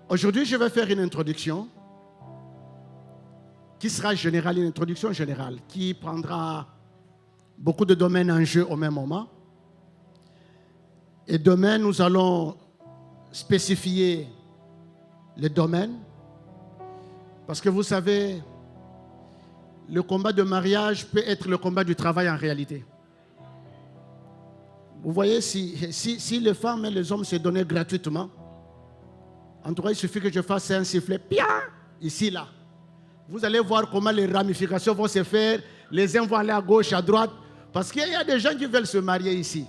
Aujourd'hui, je vais faire une introduction qui sera générale, une introduction générale, qui prendra beaucoup de domaines en jeu au même moment. Et demain, nous allons spécifier les domaines. Parce que vous savez, le combat de mariage peut être le combat du travail en réalité. Vous voyez, si les femmes et les hommes se donnaient gratuitement, en tout cas, il suffit que je fasse un sifflet, pia, ici, là. Vous allez voir comment les ramifications vont se faire. Les uns vont aller à gauche, à droite. Parce qu'il y a des gens qui veulent se marier ici.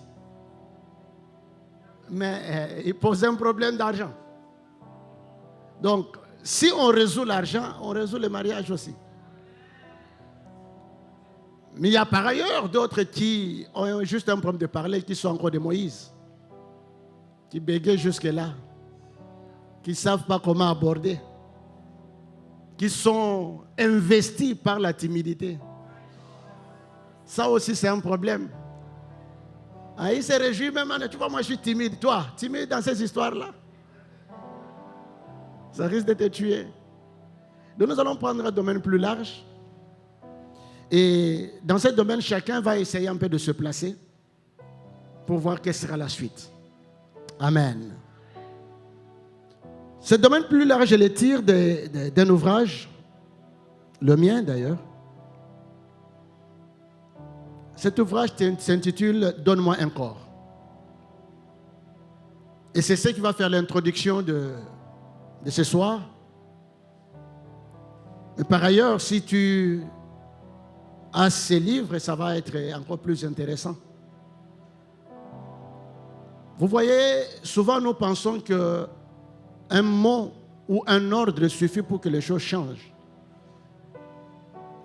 Mais ils posent un problème d'argent. Donc, si on résout l'argent, on résout le mariage aussi. Mais il y a par ailleurs d'autres qui ont juste un problème de parler, qui sont encore des Moïse, qui bégayent jusque-là, qui ne savent pas comment aborder, qui sont investis par la timidité. Ça aussi, c'est un problème. Ah, il se réjouit même, tu vois, moi je suis timide. Toi, timide dans ces histoires-là, ça risque de te tuer. Donc nous allons prendre un domaine plus large. Et dans ce domaine, chacun va essayer un peu de se placer pour voir quelle sera la suite. Amen. Ce domaine plus large, je le tire d'un ouvrage, le mien d'ailleurs. Cet ouvrage s'intitule « Donne-moi un corps ». Et c'est ce qui va faire l'introduction de ce soir. Mais par ailleurs, si tu as ces livres, ça va être encore plus intéressant. Vous voyez, souvent nous pensons qu'un mot ou un ordre suffit pour que les choses changent.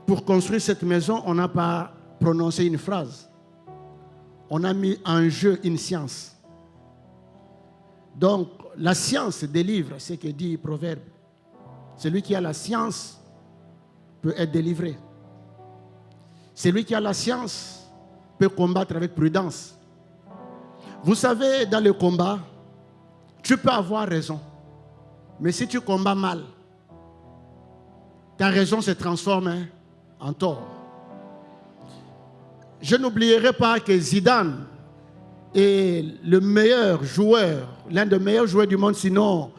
Pour construire cette maison, on n'a pas prononcé une phrase. On a mis en jeu une science. Donc, la science des livres, c'est ce que dit Proverbe. Celui qui a la science peut être délivré. Celui qui a la science peut combattre avec prudence. Vous savez, dans le combat, tu peux avoir raison. Mais si tu combats mal, ta raison se transforme en tort. Je n'oublierai pas que Zidane est le meilleur joueur, l'un des meilleurs joueurs du monde, sinon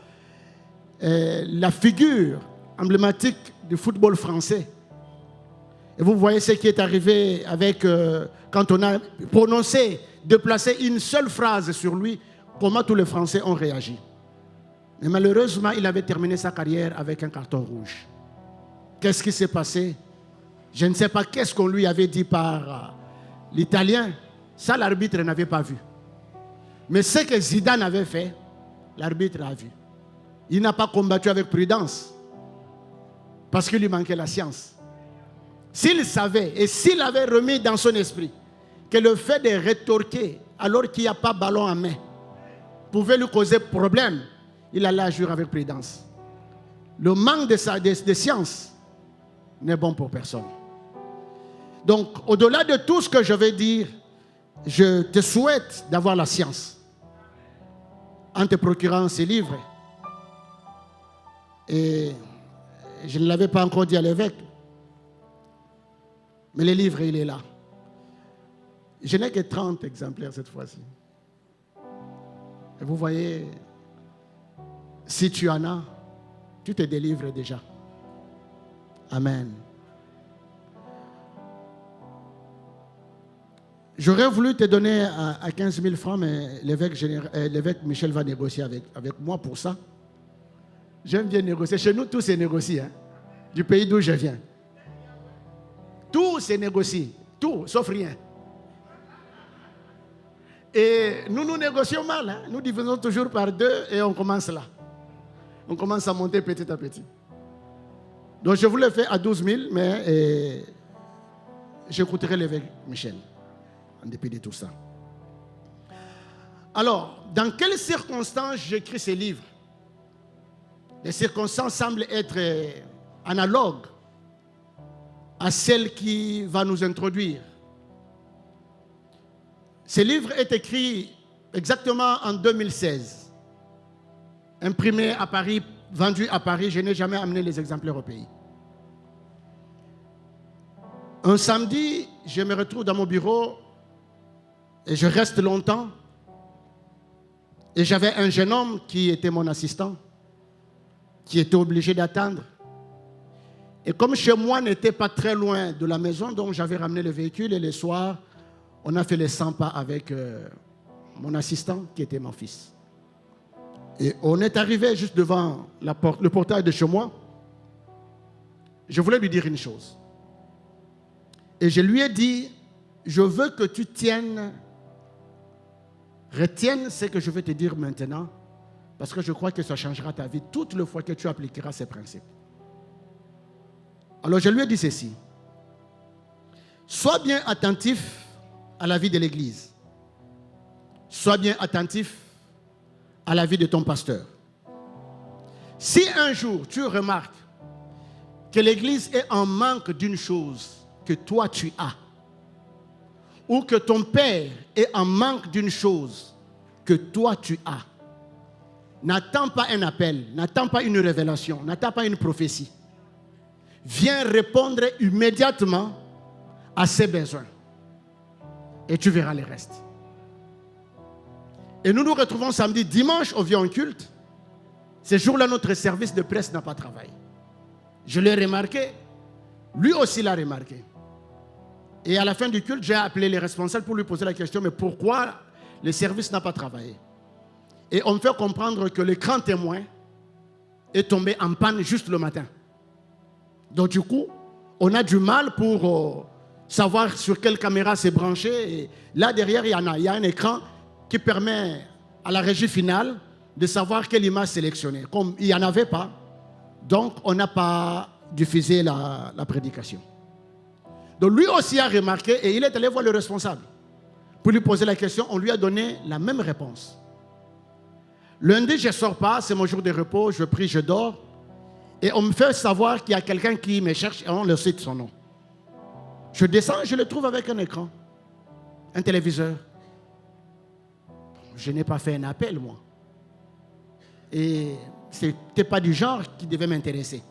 la figure emblématique du football français. Et vous voyez ce qui est arrivé avec, quand on a prononcé de placer une seule phrase sur lui, comment tous les Français ont réagi. Mais malheureusement, il avait terminé sa carrière avec un carton rouge. Qu'est-ce qui s'est passé? Je ne sais pas qu'est-ce qu'on lui avait dit par l'Italien. Ça, l'arbitre n'avait pas vu. Mais ce que Zidane avait fait, l'arbitre a vu. Il n'a pas combattu avec prudence parce qu'il lui manquait la science. S'il savait et s'il avait remis dans son esprit que le fait de rétorquer alors qu'il n'y a pas ballon en main pouvait lui causer problème, il allait agir avec prudence. Le manque de science n'est bon pour personne. Donc, au-delà de tout ce que je vais dire, je te souhaite d'avoir la science en te procurant ces livres. Et je ne l'avais pas encore dit à l'évêque, mais le livre, il est là. Je n'ai que 30 exemplaires cette fois-ci. Et vous voyez, si tu en as, tu te délivres déjà. Amen. J'aurais voulu te donner à 15 000 francs, mais l'évêque Michel va négocier avec moi pour ça. J'aime bien négocier. Chez nous, tout se négocie. Hein, du pays d'où je viens. Tout se négocie. Tout, sauf rien. Et nous négocions mal. Hein. Nous divisons toujours par deux et on commence là. On commence à monter petit à petit. Donc je vous le fais à 12 000, mais j'écouterai l'évêque Michel, en dépit de tout ça. Alors, dans quelles circonstances j'écris ces livres? Les circonstances semblent être analogues à celle qui va nous introduire. Ce livre est écrit exactement en 2016, imprimé à Paris vendus à Paris, je n'ai jamais amené les exemplaires au pays. Un samedi, je me retrouve dans mon bureau et je reste longtemps. Et j'avais un jeune homme qui était mon assistant, qui était obligé d'attendre. Et comme chez moi n'était pas très loin de la maison, donc j'avais ramené le véhicule et le soir, on a fait les 100 pas avec mon assistant qui était mon fils. Et on est arrivé juste devant le portail de chez moi. Je voulais lui dire une chose. Et je lui ai dit, je veux que tu retiennes ce que je vais te dire maintenant, parce que je crois que ça changera ta vie toutes les fois que tu appliqueras ces principes. Alors je lui ai dit ceci. Sois bien attentif à la vie de l'Église. Sois bien attentif à la vie de ton pasteur. Si un jour tu remarques que l'Église est en manque d'une chose que toi tu as, ou que ton père est en manque d'une chose que toi tu as, n'attends pas un appel, n'attends pas une révélation, n'attends pas une prophétie. Viens répondre immédiatement à ses besoins. Et tu verras le reste. Et nous nous retrouvons samedi, dimanche, on vient en culte. Ce jour-là, notre service de presse n'a pas travaillé. Je l'ai remarqué. Lui aussi l'a remarqué. Et à la fin du culte, j'ai appelé les responsables pour lui poser la question, mais pourquoi le service n'a pas travaillé? Et on me fait comprendre que l'écran témoin est tombé en panne juste le matin. Donc du coup, on a du mal pour savoir sur quelle caméra c'est branché. Et là derrière, il y a un écran qui permet à la régie finale de savoir quelle image sélectionner. Comme il n'y en avait pas, donc on n'a pas diffusé la prédication. Donc lui aussi a remarqué et il est allé voir le responsable. Pour lui poser la question, on lui a donné la même réponse. Lundi, je ne sors pas, c'est mon jour de repos, je prie, je dors. Et on me fait savoir qu'il y a quelqu'un qui me cherche et on le cite son nom. Je descends, je le trouve avec un écran, un téléviseur. Je n'ai pas fait un appel, moi. Et ce n'était pas du genre qui devait m'intéresser.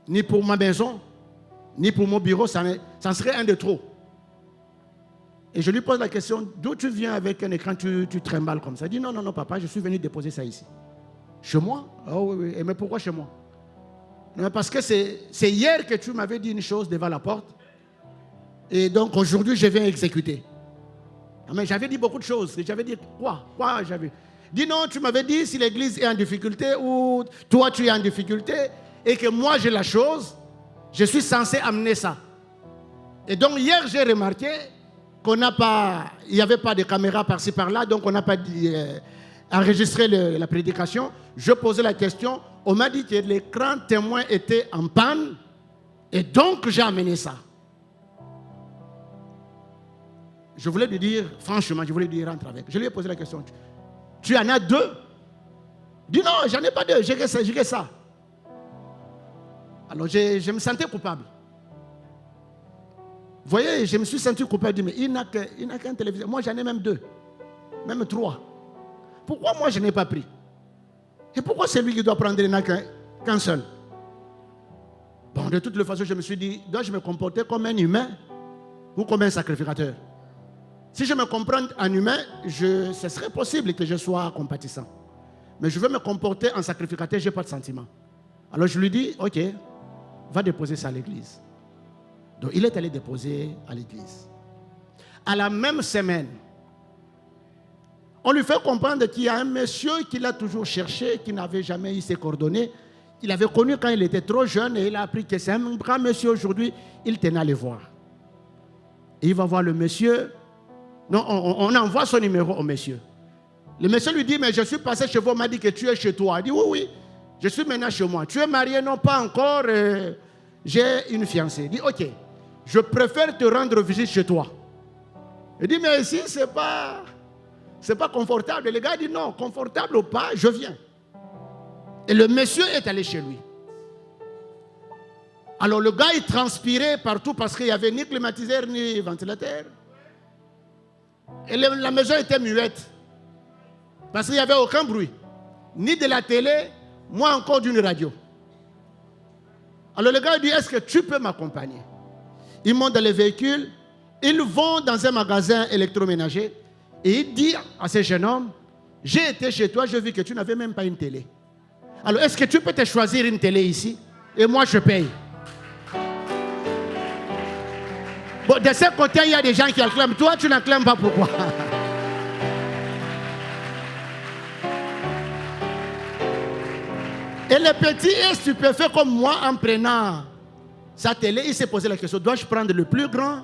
Ni pour ma maison, ni pour mon bureau, ça serait un de trop. Et je lui pose la question, d'où tu viens avec un écran, tu trimbales comme ça? Il dit, non, non, non, papa, je suis venu déposer ça ici. Chez moi? Oh oui, oui. Mais pourquoi chez moi? Non, parce que c'est hier que tu m'avais dit une chose devant la porte. Et donc aujourd'hui, je viens exécuter. Mais j'avais dit beaucoup de choses. J'avais dit quoi? Quoi j'avais dit? Non, tu m'avais dit si l'église est en difficulté ou toi tu es en difficulté et que moi j'ai la chose, je suis censé amener ça. Et donc hier, j'ai remarqué qu'il n'y avait pas de caméra par-ci par-là, donc on n'a pas enregistré la prédication. Je posais la question, on m'a dit que l'écran témoin était en panne et donc j'ai amené ça. Je voulais lui dire, franchement, je voulais lui dire, rentre avec. Je lui ai posé la question, tu en as deux? Il dit non, j'en ai pas deux, j'ai que ça. Alors je me sentais coupable. Vous voyez, je me suis senti coupable. Je dis, mais il n'a qu'un téléviseur. Moi, j'en ai même deux, même trois. Pourquoi moi, je n'ai pas pris? Et pourquoi c'est lui qui doit prendre? Il n'a qu'un seul. Bon, de toutes les façons, je me suis dit, dois-je me comporter comme un humain ou comme un sacrificateur? Si je me comprends en humain, ce serait possible que je sois compatissant. Mais je veux me comporter en sacrificateur, je n'ai pas de sentiment. Alors je lui dis, ok, va déposer ça à l'église. Donc il est allé déposer à l'église. À la même semaine, on lui fait comprendre qu'il y a un monsieur qui l'a toujours cherché, qui n'avait jamais eu ses coordonnées. Il avait connu quand il était trop jeune et il a appris que c'est un grand monsieur aujourd'hui. Il tenait à le voir. Et il va voir le monsieur. Non, on envoie son numéro au monsieur. Le monsieur lui dit, mais je suis passé chez vous, on m'a dit que tu es chez toi. Il dit, oui, oui, je suis maintenant chez moi. Tu es marié? Non, pas encore. J'ai une fiancée. Il dit, ok, je préfère te rendre visite chez toi. Il dit, mais ici, c'est pas confortable. Le gars dit, non, confortable ou pas, je viens. Et le monsieur est allé chez lui. Alors le gars, il transpirait partout parce qu'il n'y avait ni climatiseur ni ventilateur. Et la maison était muette. Parce qu'il n'y avait aucun bruit. Ni de la télé, moi encore d'une radio. Alors le gars dit, est-ce que tu peux m'accompagner? Ils montent dans les véhicules, ils vont dans un magasin électroménager et il dit à ce jeune homme, j'ai été chez toi, j'ai vu que tu n'avais même pas une télé. Alors est-ce que tu peux te choisir une télé ici et moi je paye? Bon, de ce côté, il y a des gens qui acclament. Toi, tu n'acclames pas, pourquoi? Et le petit est stupéfait comme moi en prenant sa télé. Il s'est posé la question, dois-je prendre le plus grand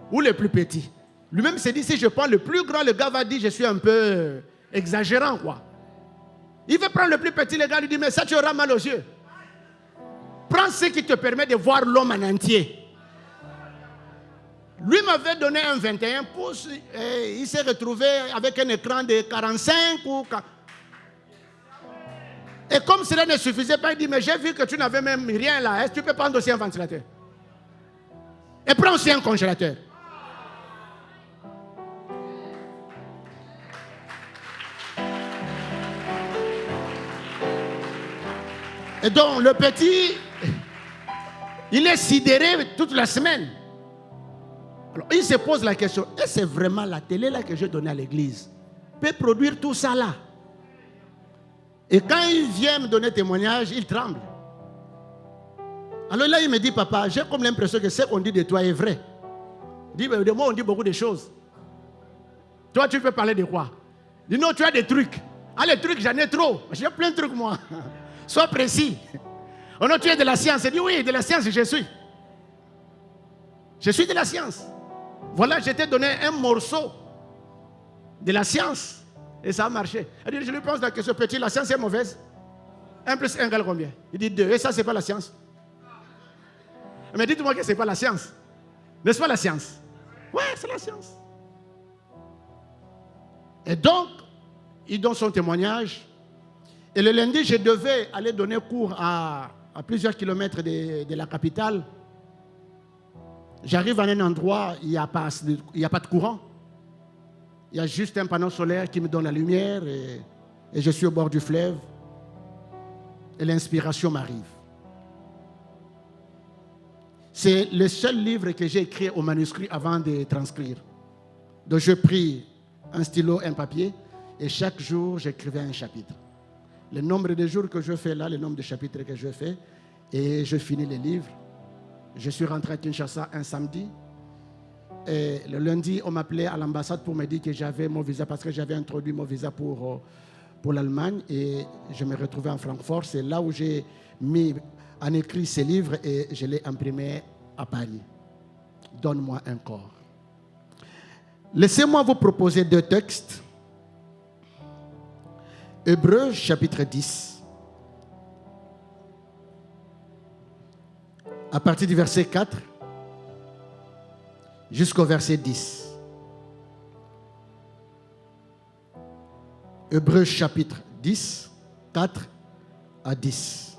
ou le plus petit? Lui-même s'est dit, si je prends le plus grand, le gars va dire, je suis un peu exagérant, quoi. Il veut prendre le plus petit, le gars lui dit, mais ça, tu auras mal aux yeux. Prends ce qui te permet de voir l'homme en entier. Lui m'avait donné un 21 pouces et il s'est retrouvé avec un écran de 45 ou... Et comme cela ne suffisait pas, il dit, mais j'ai vu que tu n'avais même rien là. Est-ce que tu peux prendre aussi un ventilateur? Et prends aussi un congélateur. Et donc, le petit, il est sidéré toute la semaine. Alors, il se pose la question, est-ce que c'est vraiment la télé là que j'ai donnée à l'église peut produire tout ça là? Et quand il vient me donner témoignage, il tremble. Alors là, il me dit, papa, j'ai comme l'impression que ce qu'on dit de toi est vrai. Il dit, mais de moi, on dit beaucoup de choses. Toi, tu peux parler de quoi? Il dit, non, tu as des trucs. Ah, les trucs, j'en ai trop. J'ai plein de trucs, moi. Sois précis. Oh non, tu es de la science. Il dit, oui, de la science, je suis. Je suis de la science. Voilà, je t'ai donné un morceau de la science. Et ça a marché. Il dit, je lui pose la question, petit, la science est mauvaise. 1 plus 1 égale combien? Il dit 2. Et ça, c'est pas la science. Mais dites-moi que c'est pas la science. N'est-ce pas la science? Ouais, c'est la science. Et donc, il donne son témoignage. Et le lundi, je devais aller donner cours à plusieurs kilomètres de la capitale. J'arrive à un endroit, il n'y a pas de courant. Il y a juste un panneau solaire qui me donne la lumière et je suis au bord du fleuve. Et l'inspiration m'arrive. C'est le seul livre que j'ai écrit au manuscrit avant de transcrire. Donc je pris un stylo, un papier et chaque jour j'écrivais un chapitre. Le nombre de jours que je fais là, le nombre de chapitres que je fais et je finis les livres. Je suis rentré à Kinshasa un samedi. Et le lundi, on m'appelait à l'ambassade pour me dire que j'avais mon visa parce que j'avais introduit mon visa pour l'Allemagne et je me retrouvais en Francfort. C'est là où j'ai mis en écrit ces livres et je l'ai imprimé à Paris. Donne-moi un corps. Laissez-moi vous proposer 2 textes. Hébreux chapitre 10. À partir du verset 4 jusqu'au verset 10. Hébreux chapitre 10, 4 à 10.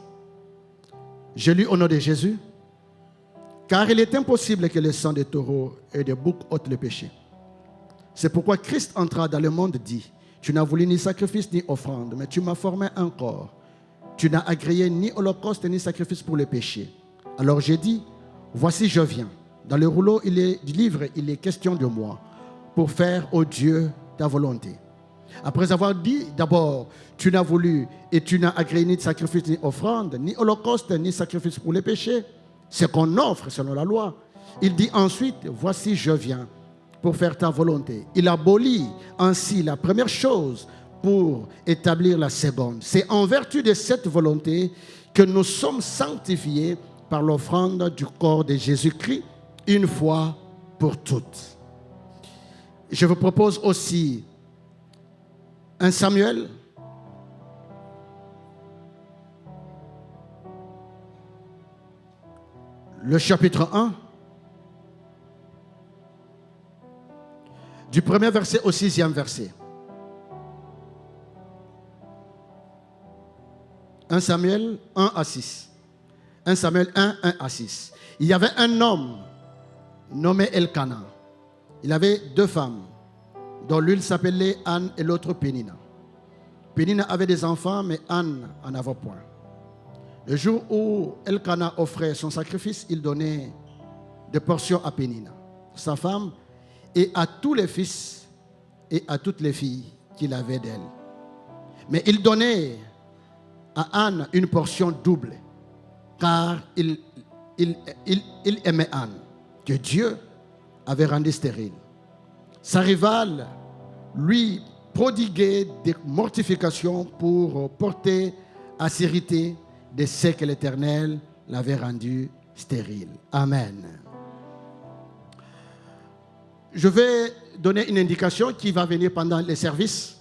Je lis au nom de Jésus. Car il est impossible que le sang des taureaux et des boucs ôte le péché. C'est pourquoi Christ entra dans le monde dit, tu n'as voulu ni sacrifice ni offrande, mais tu m'as formé un corps. Tu n'as agréé ni holocauste ni sacrifice pour le péché. Alors j'ai dit, voici je viens. Dans le rouleau du livre, il est question de moi, pour faire, ô Dieu, ta volonté. Après avoir dit d'abord, tu n'as voulu et tu n'as agréé ni de sacrifice ni offrande, ni holocauste, ni sacrifice pour les péchés, ce qu'on offre selon la loi. Il dit ensuite, voici je viens pour faire ta volonté. Il abolit ainsi la première chose pour établir la seconde. C'est en vertu de cette volonté que nous sommes sanctifiés par l'offrande du corps de Jésus-Christ, une fois pour toutes. Je vous propose aussi 1 Samuel, le chapitre 1, du premier verset au 6e verset. 1 Samuel 1 à 6. 1 Samuel 1, 1 à 6. Il y avait un homme nommé Elkana. Il avait 2 femmes, dont l'une s'appelait Anne et l'autre Pénina. Pénina avait des enfants, mais Anne en avait point. Le jour où Elkana offrait son sacrifice, il donnait des portions à Pénina, sa femme, et à tous les fils et à toutes les filles qu'il avait d'elle. Mais il donnait à Anne une portion double, car il aimait Anne, que Dieu avait rendue stérile. Sa rivale lui prodiguait des mortifications pour porter à s'irriter de ce que l'Éternel l'avait rendu stérile. Amen. Je vais donner une indication qui va venir pendant les services.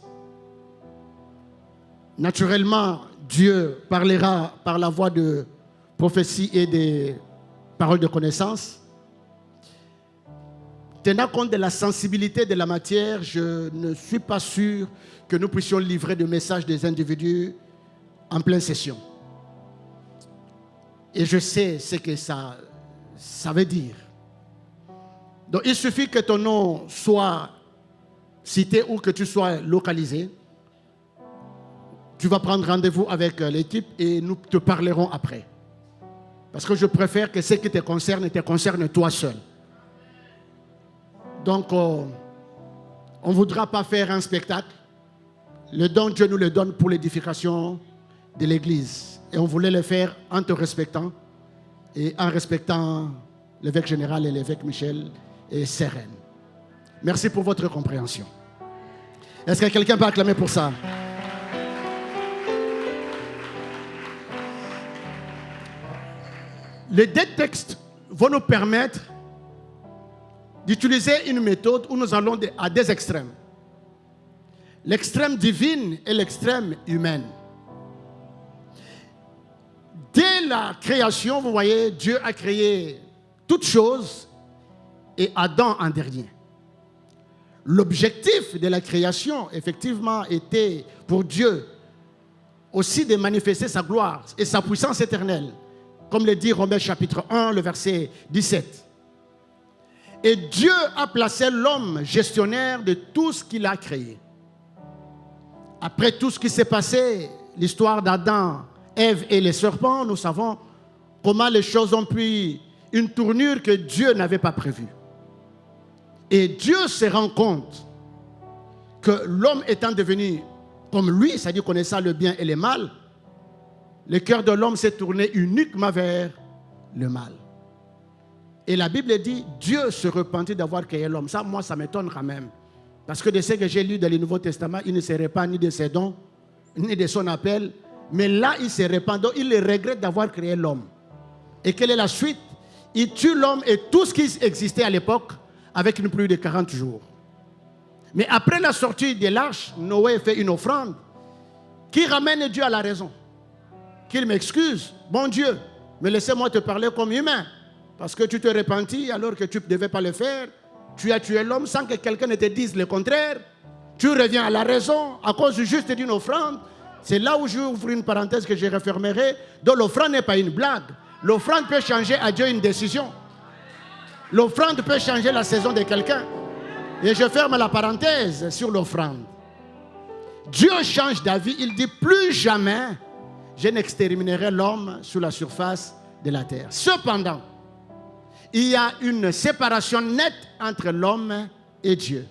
Naturellement, Dieu parlera par la voie de prophétie et des paroles de connaissance. Tenant compte de la sensibilité de la matière, je ne suis pas sûr que nous puissions livrer des messages des individus en pleine session. Et je sais ce que ça veut dire. Donc il suffit que ton nom soit cité ou que tu sois localisé. Tu vas prendre rendez-vous avec l'équipe et nous te parlerons après. Parce que je préfère que ce qui te concerne toi seul. Donc, on ne voudra pas faire un spectacle. Le don, Dieu nous le donne pour l'édification de l'Église. Et on voulait le faire en te respectant et en respectant l'évêque général et l'évêque Michel et Sérène. Merci pour votre compréhension. Est-ce que quelqu'un peut acclamer pour ça? Les deux textes vont nous permettre d'utiliser une méthode où nous allons à deux extrêmes. L'extrême divine et l'extrême humaine. Dès la création, vous voyez, Dieu a créé toutes choses et Adam en dernier. L'objectif de la création, effectivement, était pour Dieu aussi de manifester sa gloire et sa puissance éternelle, comme le dit Romains chapitre 1, le verset 17. Et Dieu a placé l'homme gestionnaire de tout ce qu'il a créé. Après tout ce qui s'est passé, l'histoire d'Adam, Ève et les serpents, nous savons comment les choses ont pris une tournure que Dieu n'avait pas prévue. Et Dieu se rend compte que l'homme étant devenu comme lui, c'est-à-dire connaissant le bien et le mal, le cœur de l'homme s'est tourné uniquement vers le mal. Et la Bible dit, Dieu se repentit d'avoir créé l'homme. Ça, moi, ça m'étonne quand même. Parce que de ce que j'ai lu dans le Nouveau Testament, il ne se répand ni de ses dons, ni de son appel. Mais là, il se répand. Donc, il regrette d'avoir créé l'homme. Et quelle est la suite? Il tue l'homme et tout ce qui existait à l'époque avec une pluie de 40 jours. Mais après la sortie de l'arche, Noé fait une offrande qui ramène Dieu à la raison. Qu'il m'excuse, bon Dieu, mais laissez-moi te parler comme humain. Parce que tu te repentis alors que tu ne devais pas le faire. Tu as tué l'homme sans que quelqu'un ne te dise le contraire. Tu reviens à la raison à cause juste d'une offrande. C'est là où j'ouvre une parenthèse que je refermerai. Donc l'offrande n'est pas une blague. L'offrande peut changer à Dieu une décision. L'offrande peut changer la saison de quelqu'un. Et je ferme la parenthèse sur l'offrande. Dieu change d'avis. Il dit plus jamais je n'exterminerai l'homme sur la surface de la terre. Cependant, il y a une séparation nette entre l'homme et Dieu.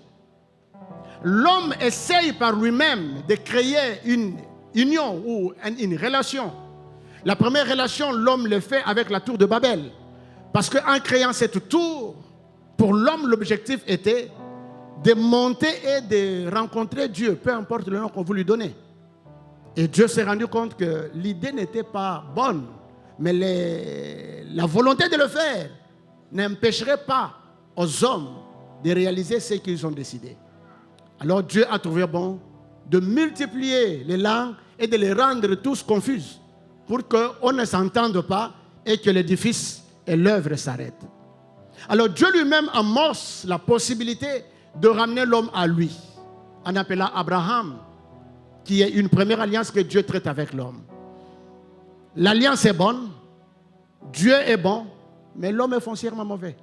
L'homme essaye par lui-même de créer une union ou une relation. La première relation, l'homme le fait avec la tour de Babel. Parce qu'en créant cette tour, pour l'homme, l'objectif était de monter et de rencontrer Dieu, peu importe le nom qu'on veut lui donner. Et Dieu s'est rendu compte que l'idée n'était pas bonne, mais la volonté de le faire n'empêcherait pas aux hommes de réaliser ce qu'ils ont décidé. Alors Dieu a trouvé bon de multiplier les langues et de les rendre tous confuses pour qu'on ne s'entende pas et que l'édifice et l'œuvre s'arrêtent. Alors Dieu lui-même amorce la possibilité de ramener l'homme à lui en appelant Abraham, qui est une première alliance que Dieu traite avec l'homme. L'alliance est bonne, Dieu est bon, mais l'homme est foncièrement mauvais.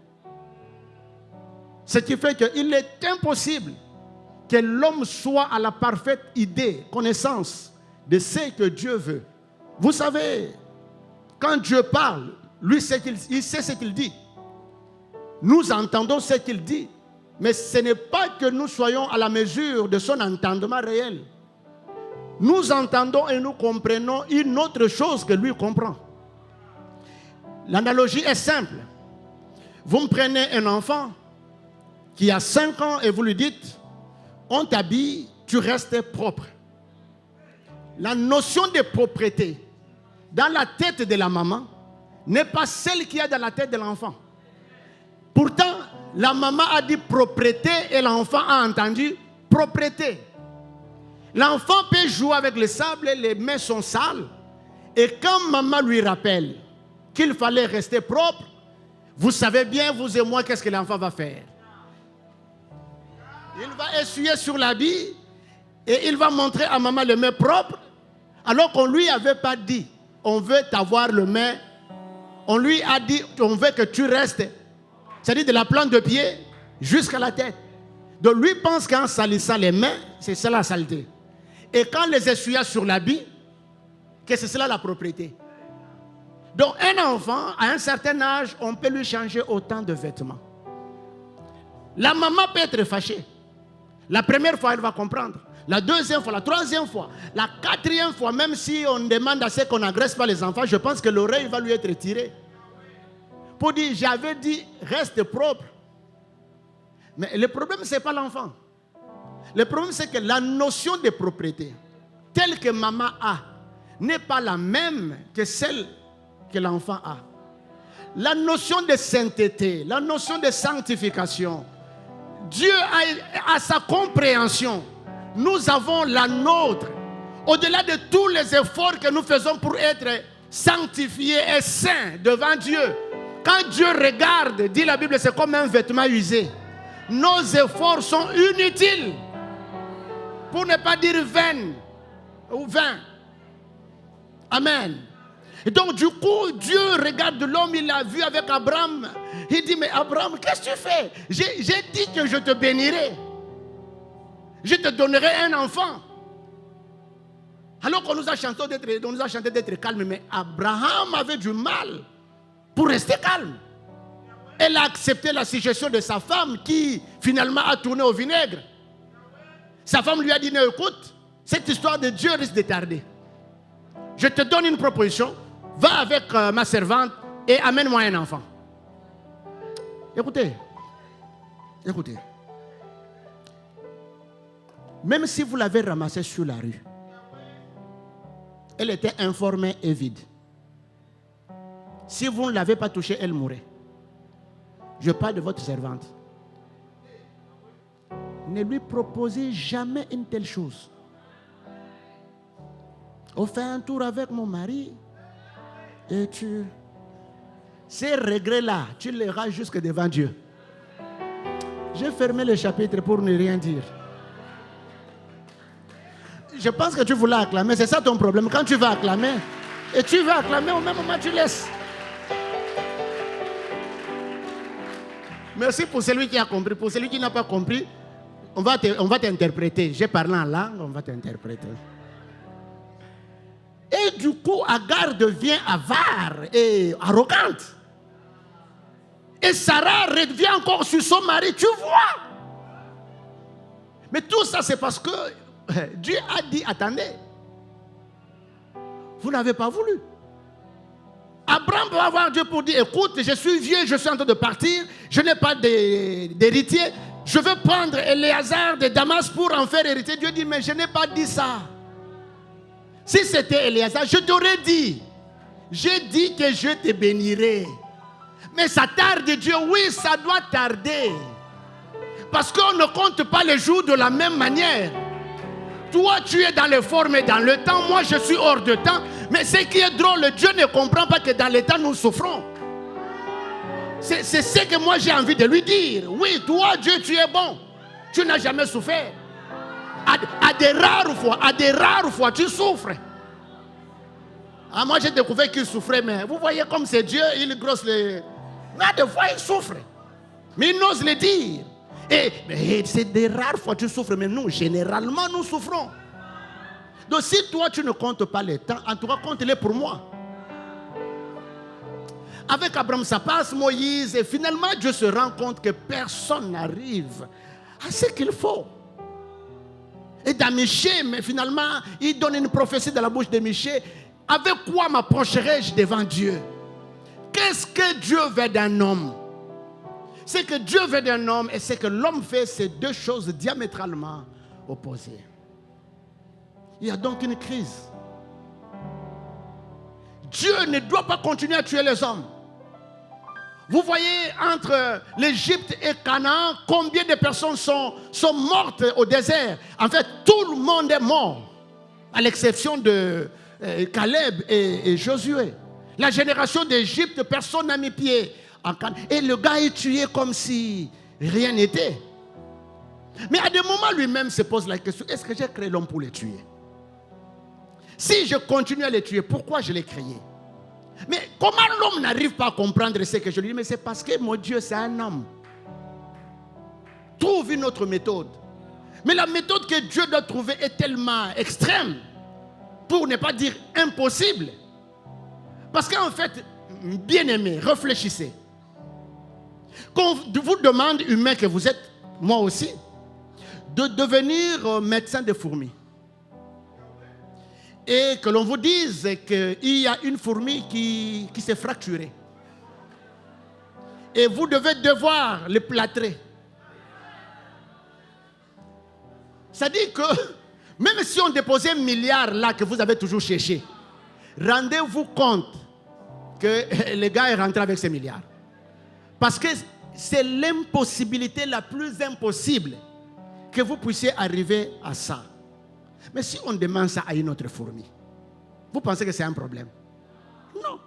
Ce qui fait qu'il est impossible que l'homme soit à la parfaite idée, connaissance de ce que Dieu veut. Vous savez, quand Dieu parle, lui, il sait ce qu'il dit. Nous entendons ce qu'il dit. Mais ce n'est pas que nous soyons à la mesure de son entendement réel. Nous entendons et nous comprenons une autre chose que lui comprend. L'analogie est simple. Vous me prenez un enfant qui a 5 ans et vous lui dites, on t'habille, tu restes propre. La notion de propreté dans la tête de la maman n'est pas celle qu'il y a dans la tête de l'enfant. Pourtant, la maman a dit propreté et l'enfant a entendu propreté. L'enfant peut jouer avec le sable, les mains sont sales. Et quand maman lui rappelle qu'il fallait rester propre, vous savez bien, vous et moi, qu'est-ce que l'enfant va faire? Il va essuyer sur l'habit et il va montrer à maman les mains propres, alors qu'on ne lui avait pas dit, on veut t'avoir les mains. On lui a dit, on veut que tu restes, c'est-à-dire de la plante de pied jusqu'à la tête. Donc lui pense qu'en salissant les mains, c'est ça la saleté. Et quand les essuie sur l'habit, que c'est cela la propriété. Donc un enfant, à un certain âge, on peut lui changer autant de vêtements. La maman peut être fâchée. La première fois, elle va comprendre. La deuxième fois, la troisième fois, la quatrième fois, même si on demande à ce qu'on n'agresse pas les enfants, je pense que l'oreille va lui être tirée. Pour dire, j'avais dit, reste propre. Mais le problème, ce n'est pas l'enfant. Le problème, c'est que la notion de propriété, telle que maman a, n'est pas la même que celle que l'enfant a. La notion de sainteté, la notion de sanctification, Dieu a sa compréhension. Nous avons la nôtre. Au-delà de tous les efforts que nous faisons pour être sanctifiés et saints devant Dieu, quand Dieu regarde, dit la Bible, c'est comme un vêtement usé. Nos efforts sont inutiles. Pour ne pas dire vains ou vains. Amen. Et donc du coup, Dieu regarde l'homme, il l'a vu avec Abraham. Il dit, mais Abraham, qu'est-ce que tu fais? J'ai dit que je te bénirai. Je te donnerai un enfant. Alors qu'on nous a chanté d'être calme, mais Abraham avait du mal pour rester calme. Elle a accepté la suggestion de sa femme qui finalement a tourné au vinaigre. Sa femme lui a dit, non, écoute, cette histoire de Dieu risque de tarder. Je te donne une proposition, va avec ma servante et amène-moi un enfant. Écoutez, même si vous l'avez ramassée sur la rue, elle était informée et vide. Si vous ne l'avez pas touchée, elle mourrait. Je parle de votre servante. Ne lui proposez jamais une telle chose. On fait un tour avec mon mari et ces regrets-là, tu les rages jusque devant Dieu. J'ai fermé le chapitre pour ne rien dire. Je pense que tu voulais acclamer, c'est ça ton problème. Quand tu vas acclamer, et tu vas acclamer, au même moment tu laisses. Merci pour celui qui a compris. Pour celui qui n'a pas compris, on va t'interpréter. J'ai parlé en langue, on va t'interpréter. Et du coup, Agar devient avare et arrogante. Et Sarah revient encore sur son mari, tu vois. Mais tout ça, c'est parce que Dieu a dit, attendez, vous n'avez pas voulu. Abraham va voir Dieu pour dire, écoute, je suis vieux, je suis en train de partir, je n'ai pas d'héritier, je veux prendre Éléazar de Damas pour en faire héritier. Dieu dit, mais je n'ai pas dit ça. Si c'était Éléazar, je t'aurais dit, j'ai dit que je te bénirai. Mais ça tarde, Dieu, oui, ça doit tarder. Parce qu'on ne compte pas les jours de la même manière. Toi, tu es dans les formes et dans le temps. Moi, je suis hors de temps. Mais ce qui est drôle, Dieu ne comprend pas que dans le temps, nous souffrons. C'est ce que moi, j'ai envie de lui dire. Oui, toi, Dieu, tu es bon. Tu n'as jamais souffert. À des rares fois, tu souffres. Ah, moi, j'ai découvert qu'il souffrait, mais vous voyez comme c'est Dieu, il grosse les... Mais des fois, il souffre. Mais il n'ose le dire. Et c'est des rares fois que tu souffres, mais nous, généralement, nous souffrons. Donc si toi, tu ne comptes pas les temps, en tout cas, compte-les pour moi. Avec Abraham, ça passe, Moïse, et finalement, Dieu se rend compte que personne n'arrive à ce qu'il faut. Et dans Michée, mais finalement, il donne une prophétie dans la bouche de Michée. Avec quoi m'approcherai-je devant Dieu? Qu'est-ce que Dieu veut d'un homme? Ce que Dieu veut d'un homme et ce que l'homme fait, c'est deux choses diamétralement opposées. Il y a donc une crise. Dieu ne doit pas continuer à tuer les hommes. Vous voyez, entre l'Égypte et Canaan, combien de personnes sont mortes au désert? En fait, tout le monde est mort, à l'exception de Caleb et Josué. La génération d'Égypte, personne n'a mis pied en Canaan. Et le gars est tué comme si rien n'était. Mais à des moments, lui-même se pose la question, est-ce que j'ai créé l'homme pour le tuer? Si je continue à le tuer, pourquoi je l'ai créé? Mais comment l'homme n'arrive pas à comprendre ce que je lui dis? Mais c'est parce que mon Dieu, c'est un homme. Trouve une autre méthode. Mais la méthode que Dieu doit trouver est tellement extrême, pour ne pas dire impossible. Parce qu'en fait, bien-aimés, réfléchissez. Quand vous demande, humain que vous êtes, moi aussi, de devenir médecin de fourmis, et que l'on vous dise qu'il y a une fourmi qui s'est fracturée. Et vous devez devoir le plâtrer. Ça dit que même si on déposait 1 milliard là que vous avez toujours cherché, rendez-vous compte que le gars est rentré avec ces milliards. Parce que c'est l'impossibilité la plus impossible que vous puissiez arriver à ça. Mais si on demande ça à une autre fourmi, vous pensez que c'est un problème? Non.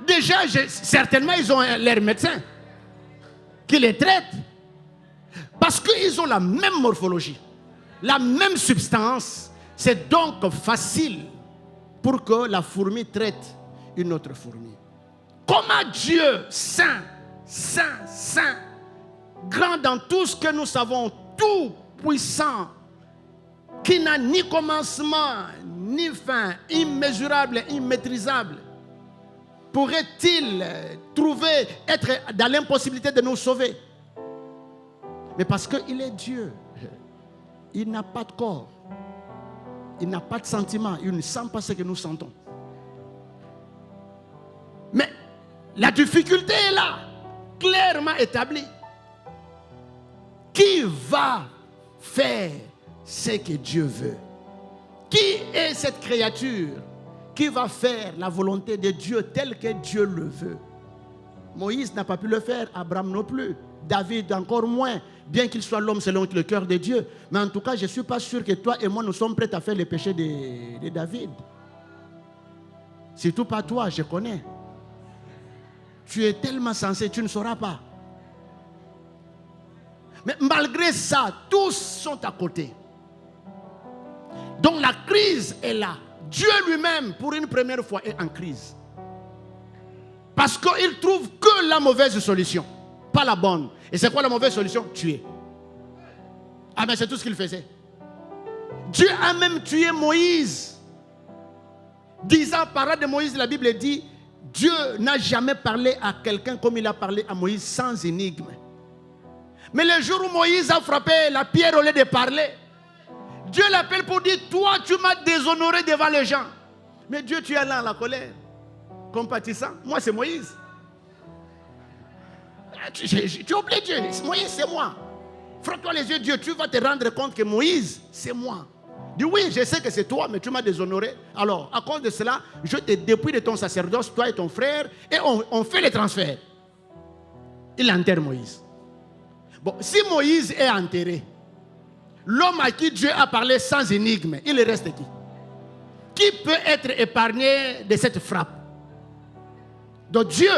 Déjà, certainement, ils ont leur médecin qui les traite. Parce qu'ils ont la même morphologie, la même substance. C'est donc facile pour que la fourmi traite une autre fourmi. Comment Dieu, saint, saint, saint, grand dans tout ce que nous savons, tout puissant, qui n'a ni commencement, ni fin, immesurable, immaîtrisable, pourrait-il être dans l'impossibilité de nous sauver? Mais parce qu'il est Dieu, il n'a pas de corps, il n'a pas de sentiments, il ne sent pas ce que nous sentons. Mais la difficulté est là, clairement établie. Qui va faire ce que Dieu veut? Qui est cette créature qui va faire la volonté de Dieu telle que Dieu le veut? Moïse n'a pas pu le faire, Abraham non plus, David encore moins, bien qu'il soit l'homme selon le cœur de Dieu. Mais en tout cas, je ne suis pas sûr que toi et moi, nous sommes prêts à faire les péchés de David. Surtout pas toi, je connais. Tu es tellement sensé, tu ne sauras pas. Mais malgré ça, tous sont à côté. Donc la crise est là. Dieu lui-même, pour une première fois, est en crise. Parce qu'il trouve que la mauvaise solution, pas la bonne. Et c'est quoi la mauvaise solution? Tuer. Ah mais c'est tout ce qu'il faisait. Dieu a même tué Moïse. 10 ans par an de Moïse, la Bible dit, Dieu n'a jamais parlé à quelqu'un comme il a parlé à Moïse, sans énigme. Mais le jour où Moïse a frappé la pierre au lieu de parler, Dieu l'appelle pour dire, toi tu m'as déshonoré devant les gens. Mais Dieu, tu es là à la colère, compatissant. Moi c'est Moïse. Tu oublies Dieu, Moïse c'est moi. Frotte-toi les yeux, Dieu, tu vas te rendre compte que Moïse c'est moi. Dis oui, je sais que c'est toi, mais tu m'as déshonoré. Alors, à cause de cela, je te dépouille de ton sacerdoce, toi et ton frère, et on fait les transferts. Il enterre Moïse. Bon, si Moïse est enterré, l'homme à qui Dieu a parlé sans énigme, il reste qui? Qui peut être épargné de cette frappe? Donc Dieu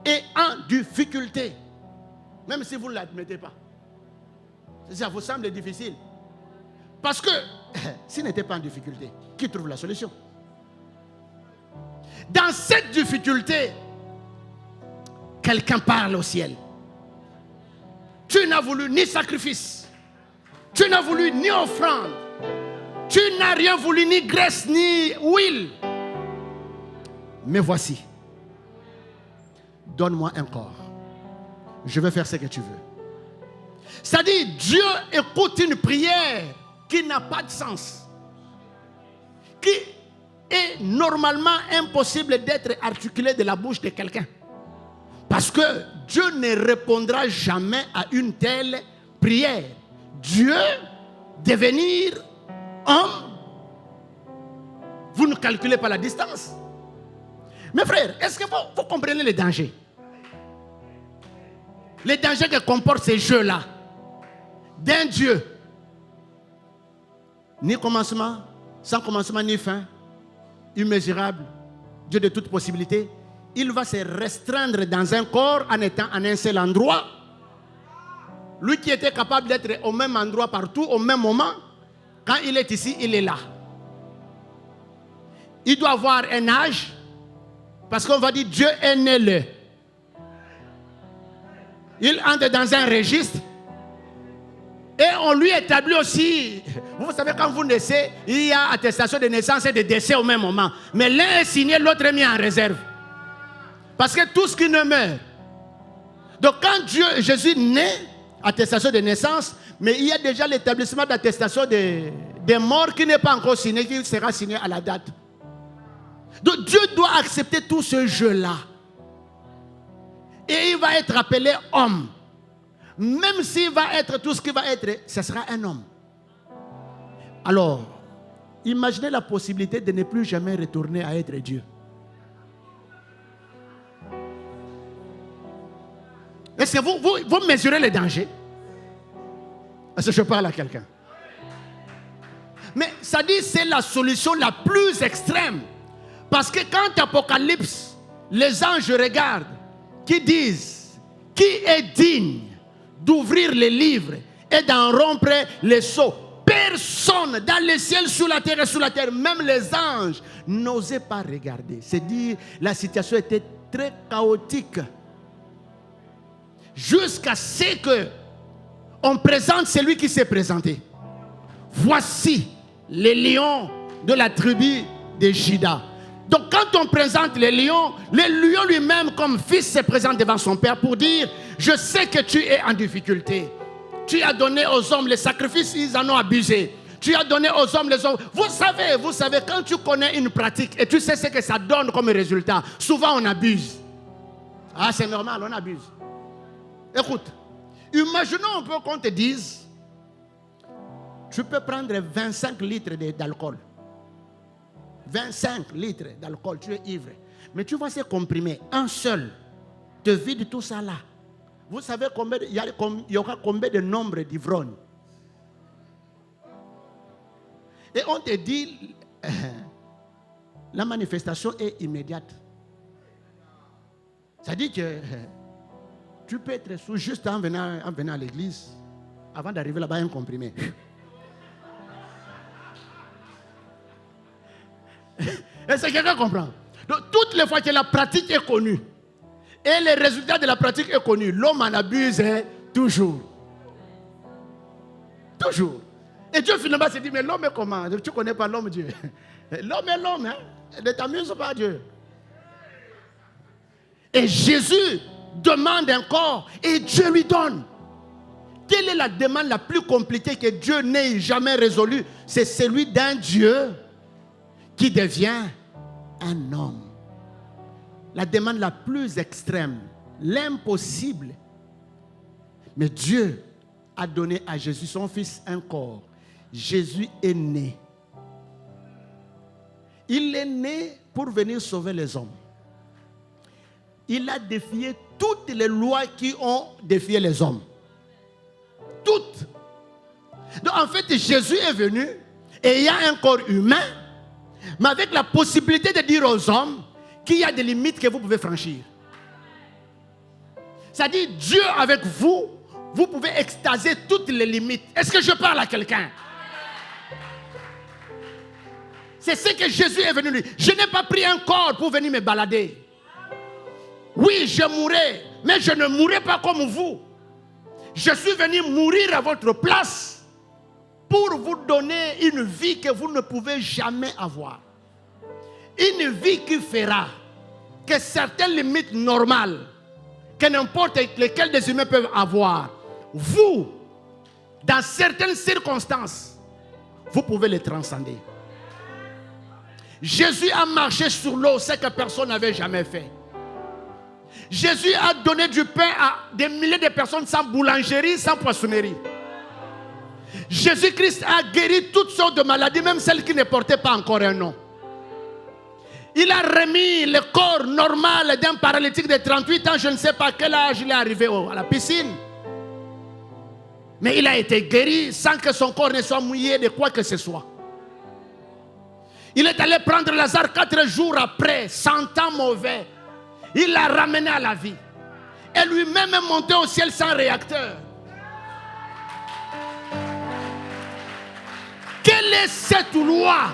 est en difficulté, même si vous ne l'admettez pas. Ça vous semble difficile. Parce que s'il n'était pas en difficulté, qui trouve la solution? Dans cette difficulté, quelqu'un parle au ciel. Tu n'as voulu ni sacrifice. Tu n'as voulu ni offrande. Tu n'as rien voulu, ni graisse, ni huile. Mais voici. Donne-moi un corps. Je vais faire ce que tu veux. C'est-à-dire, Dieu écoute une prière qui n'a pas de sens. Qui est normalement impossible d'être articulée de la bouche de quelqu'un. Parce que Dieu ne répondra jamais à une telle prière. Dieu, devenir homme, vous ne calculez pas la distance. Mes frères, est-ce que vous comprenez les dangers? Les dangers que comportent ces jeux-là. D'un Dieu. Ni commencement, sans commencement ni fin. Immesurable. Dieu de toute possibilité. Il va se restreindre dans un corps en étant en un seul endroit. Lui qui était capable d'être au même endroit partout, au même moment, quand il est ici, il est là. Il doit avoir un âge, parce qu'on va dire Dieu est né le. Il entre dans un registre et on lui établit aussi. Vous savez, quand vous naissez, il y a attestation de naissance et de décès au même moment. Mais l'un est signé, l'autre est mis en réserve. Parce que tout ce qui ne meurt. Donc quand Jésus naît, attestation de naissance, mais il y a déjà l'établissement d'attestation des morts qui n'est pas encore signé, qui sera signé à la date. Donc Dieu doit accepter tout ce jeu-là. Et il va être appelé homme. Même s'il va être tout ce qu'il va être, ce sera un homme. Alors, imaginez la possibilité de ne plus jamais retourner à être Dieu. Est-ce que vous mesurez les dangers? Est-ce que je parle à quelqu'un? Mais ça dit c'est la solution la plus extrême. Parce que quand Apocalypse, les anges regardent, qui disent, qui est digne d'ouvrir les livres et d'en rompre les sceaux? Personne dans le ciel, sous la terre et sous la terre, même les anges, n'osaient pas regarder. C'est dire, la situation était très chaotique. Jusqu'à ce qu'on présente celui qui s'est présenté. Voici les lions de la tribu de Juda. Donc quand on présente les lions, le lion lui-même comme fils se présente devant son père pour dire, je sais que tu es en difficulté. Tu as donné aux hommes les sacrifices, ils en ont abusé. Tu as donné aux hommes les hommes. Vous savez, quand tu connais une pratique et tu sais ce que ça donne comme résultat, souvent on abuse. Ah, c'est normal, on abuse. Écoute, imaginons un peu qu'on te dise, tu peux prendre 25 litres d'alcool. 25 litres d'alcool, tu es ivre. Mais tu vas se comprimer, un seul, te vide tout ça là. Vous savez combien il y aura combien de nombre d'ivrognes? Et on te dit, la manifestation est immédiate. Ça dit que tu peux être sous juste en venant à l'église, avant d'arriver là-bas, un comprimé. Est-ce que quelqu'un comprend? Donc, toutes les fois que la pratique est connue et les résultats de la pratique est connu, l'homme en abuse toujours. Toujours. Et Dieu finalement se dit, mais l'homme est comment? Tu ne connais pas l'homme Dieu. L'homme est l'homme, hein? Ne t'amuse pas Dieu. Et Jésus demande un corps et Dieu lui donne. Quelle est la demande la plus compliquée que Dieu n'ait jamais résolue? C'est celui d'un Dieu qui devient un homme. La demande la plus extrême, l'impossible. Mais Dieu a donné à Jésus, son fils, un corps. Jésus est né. Il est né pour venir sauver les hommes. Il a défié toutes les lois qui ont défié les hommes. Toutes. Donc en fait, Jésus est venu et il y a un corps humain, mais avec la possibilité de dire aux hommes qu'il y a des limites que vous pouvez franchir. C'est-à-dire, Dieu avec vous, vous pouvez extaser toutes les limites. Est-ce que je parle à quelqu'un? C'est ce que Jésus est venu lui. Je n'ai pas pris un corps pour venir me balader. Oui, je mourrai, mais je ne mourrai pas comme vous. Je suis venu mourir à votre place pour vous donner une vie que vous ne pouvez jamais avoir. Une vie qui fera que certaines limites normales, que n'importe lesquelles des humains peuvent avoir, vous, dans certaines circonstances, vous pouvez les transcender. Jésus a marché sur l'eau, ce que personne n'avait jamais fait. Jésus a donné du pain à des milliers de personnes sans boulangerie, sans poissonnerie. Jésus-Christ a guéri toutes sortes de maladies, même celles qui ne portaient pas encore un nom. Il a remis le corps normal d'un paralytique de 38 ans, je ne sais pas quel âge il est arrivé à la piscine. Mais il a été guéri sans que son corps ne soit mouillé de quoi que ce soit. Il est allé prendre Lazare 4 jours après, sentant mauvais. Il l'a ramené à la vie. Et lui-même est monté au ciel sans réacteur. Quelle est cette loi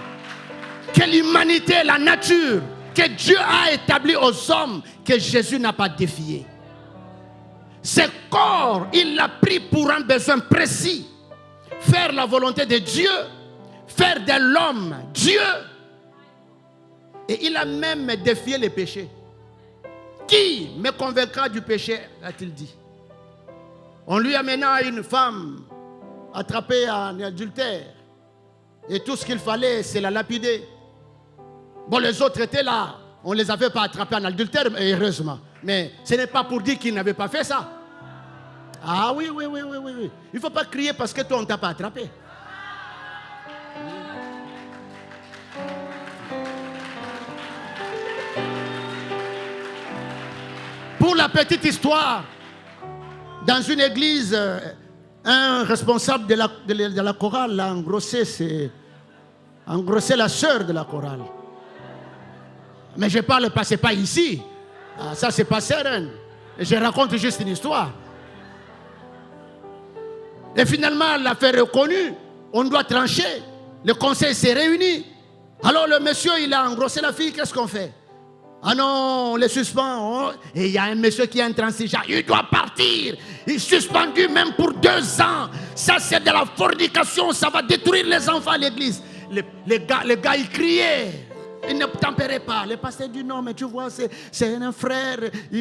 que l'humanité, la nature, que Dieu a établie aux hommes, que Jésus n'a pas défié? Ce corps, il l'a pris pour un besoin précis. Faire la volonté de Dieu, faire de l'homme Dieu. Et il a même défié les péchés. Qui me convaincra du péché, a-t-il dit? On lui amena une femme attrapée en adultère. Et tout ce qu'il fallait, c'est la lapider. Bon, les autres étaient là. On ne les avait pas attrapés en adultère, heureusement. Mais ce n'est pas pour dire qu'ils n'avaient pas fait ça. Ah oui. Il ne faut pas crier parce que toi, on ne t'a pas attrapé. Pour la petite histoire, dans une église, un responsable de la chorale a engrossé la sœur de la chorale. Mais je parle pas, c'est pas ici. Ah, ça, c'est pas serein. Je raconte juste une histoire. Et finalement, l'affaire est reconnue. On doit trancher. Le conseil s'est réuni. Alors le monsieur, il a engrossé la fille. Qu'est-ce qu'on fait? Ah non, on les suspend. Et il y a un monsieur qui est intransigeant. Il doit partir. Il est suspendu même pour 2 ans. Ça, c'est de la fornication. Ça va détruire les enfants à l'église. Les gars, ils criaient. Ils ne tempéraient pas. Le pasteur dit non, mais tu vois, c'est un frère.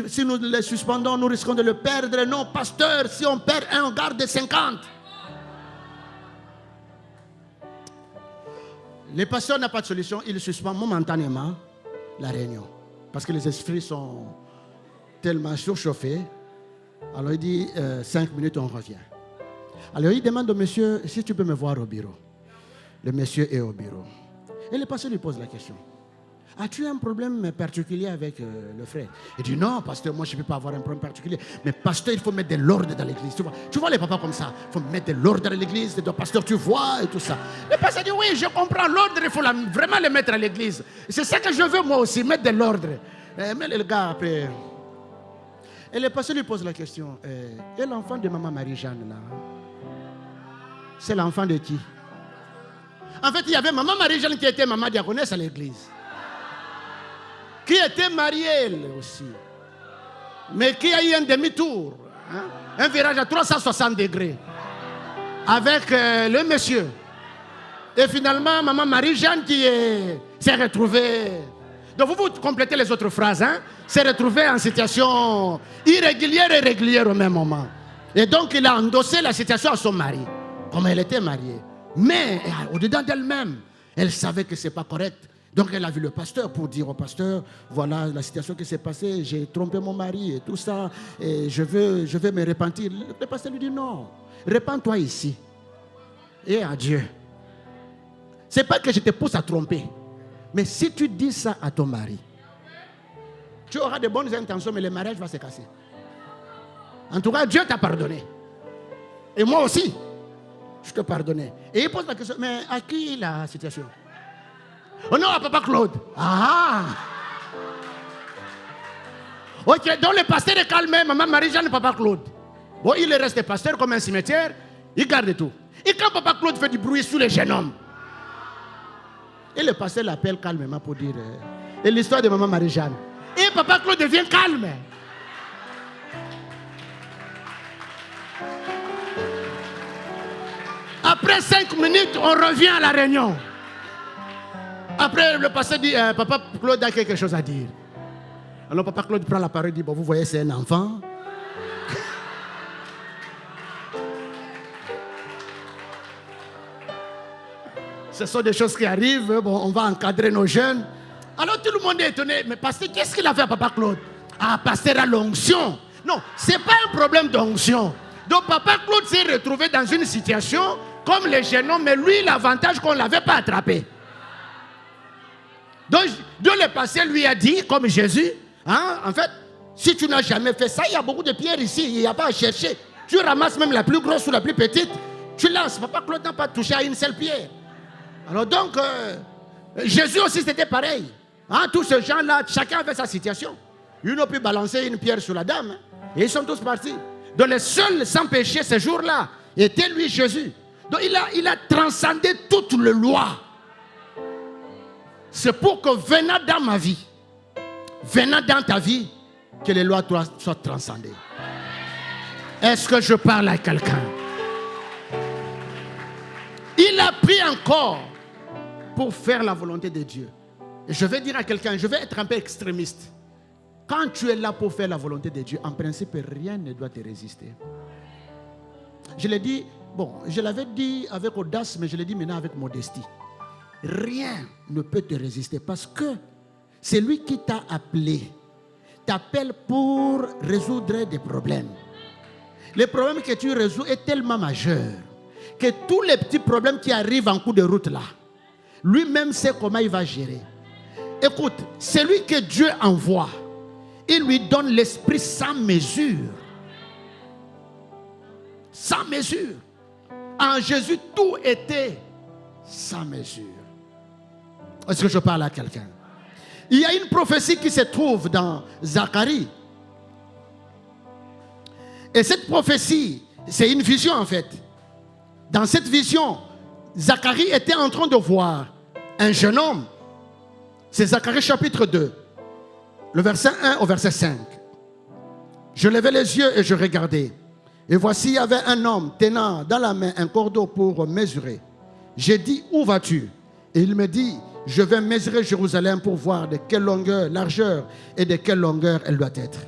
Si nous le suspendons, nous risquons de le perdre. Non, pasteur, si on perd un, on garde 50. Le pasteur n'a pas de solution. Il suspend momentanément la réunion. Parce que les esprits sont tellement surchauffés. Alors il dit 5 minutes, on revient. Alors il demande au monsieur si tu peux me voir au bureau. Le monsieur est au bureau. Et le pasteur lui pose la question. As-tu un problème particulier avec le frère? Il dit non, pasteur, moi je ne peux pas avoir un problème particulier. Mais pasteur, il faut mettre de l'ordre dans l'église. Tu vois les papas comme ça. Il faut mettre de l'ordre dans l'église. Pasteur, tu vois et tout ça. Le pasteur dit oui, je comprends l'ordre. Il faut vraiment le mettre à l'église. C'est ça que je veux moi aussi, mettre de l'ordre. Mais le gars après. Et le pasteur lui pose la question. Et l'enfant de maman Marie-Jeanne là? C'est l'enfant de qui? En fait, il y avait maman Marie-Jeanne qui était maman diaconesse à l'église. Qui était mariée elle aussi. Mais qui a eu un demi-tour. Un virage à 360 degrés. Avec le monsieur. Et finalement, maman Marie-Jeanne qui s'est retrouvée. Donc vous complétez les autres phrases. S'est retrouvée en situation irrégulière et régulière au même moment. Et donc il a endossé la situation à son mari. Comme elle était mariée. Mais au-dedans d'elle-même, elle savait que ce n'est pas correct. Donc elle a vu le pasteur pour dire au pasteur, voilà la situation qui s'est passée, j'ai trompé mon mari et tout ça, et je veux me repentir. Le pasteur lui dit non, repens-toi ici. Et adieu. Ce n'est pas que je te pousse à tromper, mais si tu dis ça à ton mari, tu auras de bonnes intentions, mais le mariage va se casser. En tout cas, Dieu t'a pardonné. Et moi aussi, je te pardonne. Et il pose la question, mais à qui la situation? Oh non, à Papa Claude. Ah! Ok, donc le pasteur est calmé, maman Marie-Jeanne et Papa Claude. Bon, il reste pasteur comme un cimetière, il garde tout. Et quand Papa Claude fait du bruit sur les jeunes hommes, et le pasteur l'appelle calmement pour dire, et l'histoire de maman Marie-Jeanne. Et Papa Claude devient calme. Après 5 minutes, on revient à la réunion. Après, le pasteur dit, Papa Claude a quelque chose à dire. Alors Papa Claude prend la parole et dit, bon, vous voyez, c'est un enfant. Ce sont des choses qui arrivent. Bon, on va encadrer nos jeunes. Alors tout le monde est étonné. Mais pasteur, qu'est-ce qu'il a fait à Papa Claude? Ah, pasteur a l'onction. Non, ce n'est pas un problème d'onction. Donc Papa Claude s'est retrouvé dans une situation comme les jeunes hommes, mais lui, l'avantage qu'on ne l'avait pas attrapé. Donc Dieu le pasteur lui a dit, comme Jésus, hein, en fait, si tu n'as jamais fait ça, il y a beaucoup de pierres ici, il n'y a pas à chercher. Tu ramasses même la plus grosse ou la plus petite, tu lances. Papa Claude n'a pas touché à une seule pierre. Alors donc, Jésus aussi c'était pareil. Hein, tous ces gens-là, chacun avait sa situation. Ils n'ont pu balancer une pierre sur la dame. Hein, et ils sont tous partis. Donc le seul sans péché ce jour-là était lui Jésus. Donc il a transcendé toute la loi. C'est pour que venant dans ma vie, venant dans ta vie, que les lois soient transcendées. Est-ce que je parle à quelqu'un? Il a pris encore pour faire la volonté de Dieu. Et je vais dire à quelqu'un, je vais être un peu extrémiste. Quand tu es là pour faire la volonté de Dieu, en principe, rien ne doit te résister. Je l'ai dit, bon, je l'avais dit avec audace, mais je l'ai dit maintenant avec modestie. Rien ne peut te résister parce que c'est lui qui t'a appelé. T'appelle pour résoudre des problèmes. Les problèmes que tu résous est tellement majeur que tous les petits problèmes qui arrivent en cours de route là, lui-même sait comment il va gérer. Écoute, celui que Dieu envoie, il lui donne l'esprit sans mesure. Sans mesure. En Jésus, tout était sans mesure. Est-ce que je parle à quelqu'un? Il y a une prophétie qui se trouve dans Zacharie. Et cette prophétie, c'est une vision en fait. Dans cette vision, Zacharie était en train de voir un jeune homme. C'est Zacharie chapitre 2, le verset 1 au verset 5. Je levais les yeux et je regardais. Et voici, il y avait un homme tenant dans la main un cordeau pour mesurer. J'ai dit, où vas-tu? Et il me dit, je vais mesurer Jérusalem pour voir de quelle longueur, largeur et de quelle longueur elle doit être.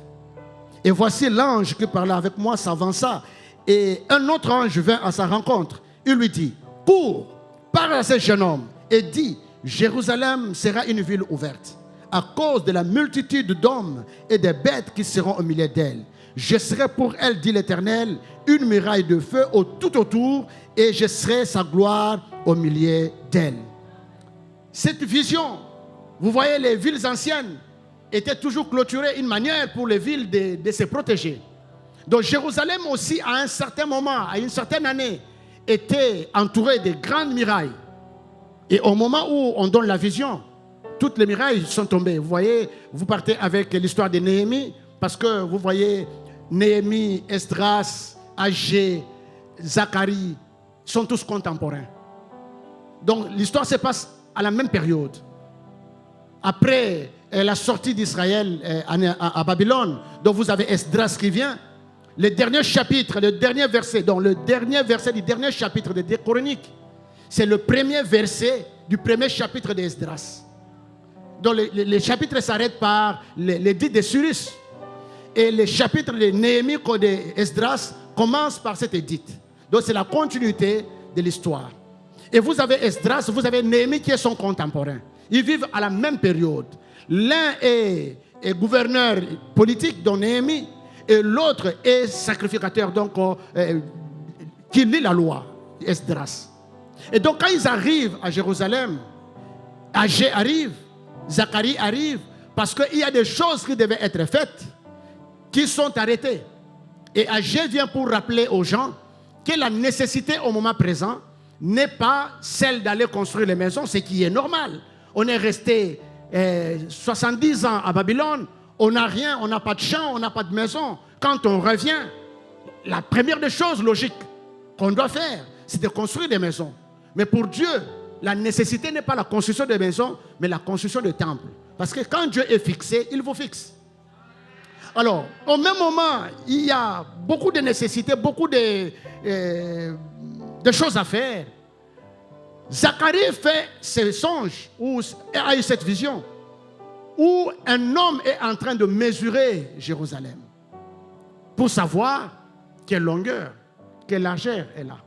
Et voici l'ange qui parlait avec moi s'avança. Et un autre ange vint à sa rencontre. Il lui dit, cours, parle à ce jeune homme et dis, Jérusalem sera une ville ouverte à cause de la multitude d'hommes et des bêtes qui seront au milieu d'elle. Je serai pour elle, dit l'Éternel, une muraille de feu tout autour et je serai sa gloire au milieu d'elle. Cette vision, vous voyez, les villes anciennes étaient toujours clôturées, une manière pour les villes de se protéger. Donc Jérusalem aussi, à un certain moment, à une certaine année, était entourée de grandes murailles. Et au moment où on donne la vision, toutes les murailles sont tombées. Vous voyez, vous partez avec l'histoire de Néhémie, parce que vous voyez, Néhémie, Esdras, Agé, Zacharie, sont tous contemporains. Donc l'histoire se passe à la même période. Après la sortie d'Israël à Babylone, donc vous avez Esdras qui vient. Le dernier chapitre, le dernier verset, donc le dernier verset du dernier chapitre des Chroniques, c'est le premier verset du premier chapitre d'Esdras. Donc les chapitres s'arrêtent par l'édit de Cyrus. Et les chapitres de Néhémie et d'Esdras commencent par cet édit. Donc c'est la continuité de l'histoire. Et vous avez Esdras, vous avez Néhémie qui est son contemporain. Ils vivent à la même période. L'un est gouverneur politique, dont Néhémie, et l'autre est sacrificateur, donc qui lit la loi, Esdras. Et donc quand ils arrivent à Jérusalem, Agé arrive, Zacharie arrive, parce qu'il y a des choses qui devaient être faites, qui sont arrêtées. Et Agé vient pour rappeler aux gens que la nécessité au moment présent n'est pas celle d'aller construire les maisons, ce qui est normal. On est resté 70 ans à Babylone, on n'a rien, on n'a pas de champ, on n'a pas de maison. Quand on revient, la première des choses logiques qu'on doit faire, c'est de construire des maisons. Mais pour Dieu, la nécessité n'est pas la construction des maisons, mais la construction des temples. Parce que quand Dieu est fixé, il vous fixe. Alors, au même moment, il y a beaucoup de nécessités, beaucoup de des choses à faire. Zacharie fait ses songes, ou a eu cette vision, où un homme est en train de mesurer Jérusalem pour savoir quelle longueur, quelle largeur est là.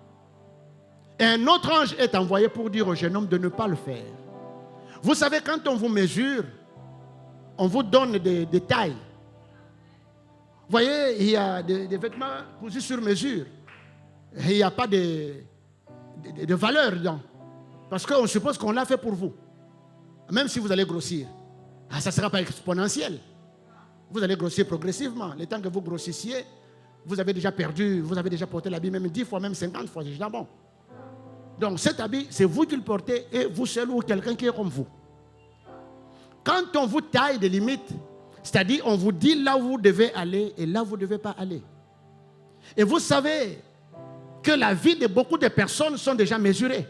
Et un autre ange est envoyé pour dire au jeune homme de ne pas le faire. Vous savez, quand on vous mesure, on vous donne des tailles. Vous voyez, il y a des vêtements cousus sur mesure. Et il n'y a pas de valeur dedans. Parce qu'on suppose qu'on l'a fait pour vous. Même si vous allez grossir. Ça ne sera pas exponentiel. Vous allez grossir progressivement. Le temps que vous grossissiez, vous avez déjà perdu, vous avez déjà porté l'habit même 10 fois, même 50 fois. C'est déjà bon. Donc cet habit, c'est vous qui le portez et vous seul ou quelqu'un qui est comme vous. Quand on vous taille des limites, c'est-à-dire on vous dit là où vous devez aller et là où vous ne devez pas aller. Et vous savez que la vie de beaucoup de personnes sont déjà mesurées.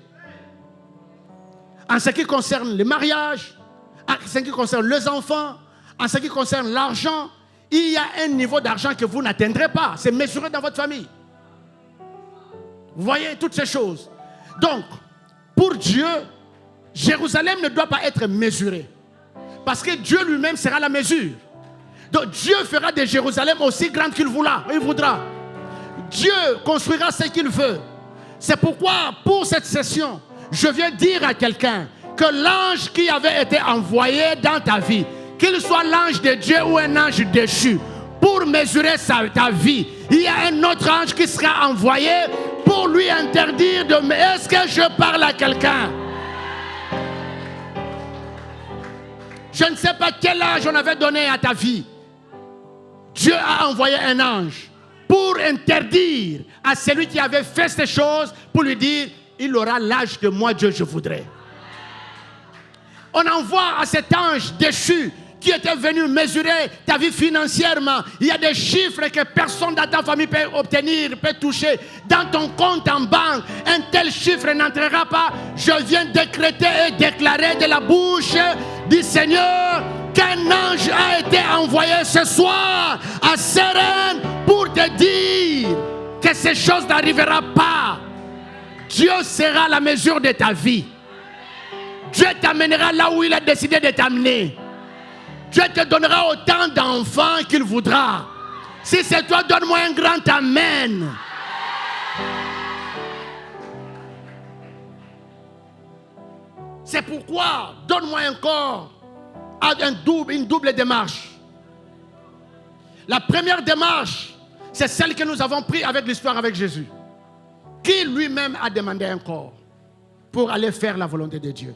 En ce qui concerne les mariages, en ce qui concerne les enfants, en ce qui concerne l'argent, il y a un niveau d'argent que vous n'atteindrez pas. C'est mesuré dans votre famille. Vous voyez toutes ces choses. Donc, pour Dieu, Jérusalem ne doit pas être mesurée. Parce que Dieu lui-même sera la mesure. Donc Dieu fera de Jérusalem aussi grande qu'il voudra. Dieu construira ce qu'il veut. C'est pourquoi, pour cette session, je viens dire à quelqu'un que l'ange qui avait été envoyé dans ta vie, qu'il soit l'ange de Dieu ou un ange déchu, pour mesurer ta vie, il y a un autre ange qui sera envoyé pour lui interdire de... Est-ce que je parle à quelqu'un? Je ne sais pas quel âge on avait donné à ta vie. Dieu a envoyé un ange pour interdire à celui qui avait fait ces choses, pour lui dire, il aura l'âge que moi, Dieu, je voudrais. On envoie à cet ange déchu qui était venu mesurer ta vie financièrement. Il y a des chiffres que personne dans ta famille peut obtenir, peut toucher. Dans ton compte en banque, un tel chiffre n'entrera pas. Je viens décréter et déclarer de la bouche du Seigneur qu'un ange a été envoyé ce soir à Sérène pour te dire que ces choses n'arriveront pas. Dieu sera la mesure de ta vie. Dieu t'amènera là où il a décidé de t'amener. Dieu te donnera autant d'enfants qu'il voudra. Si c'est toi, donne-moi un grand amen. C'est pourquoi, donne-moi encore une double démarche. La première démarche, c'est celle que nous avons prise avec l'histoire avec Jésus, qui lui-même a demandé un corps pour aller faire la volonté de Dieu.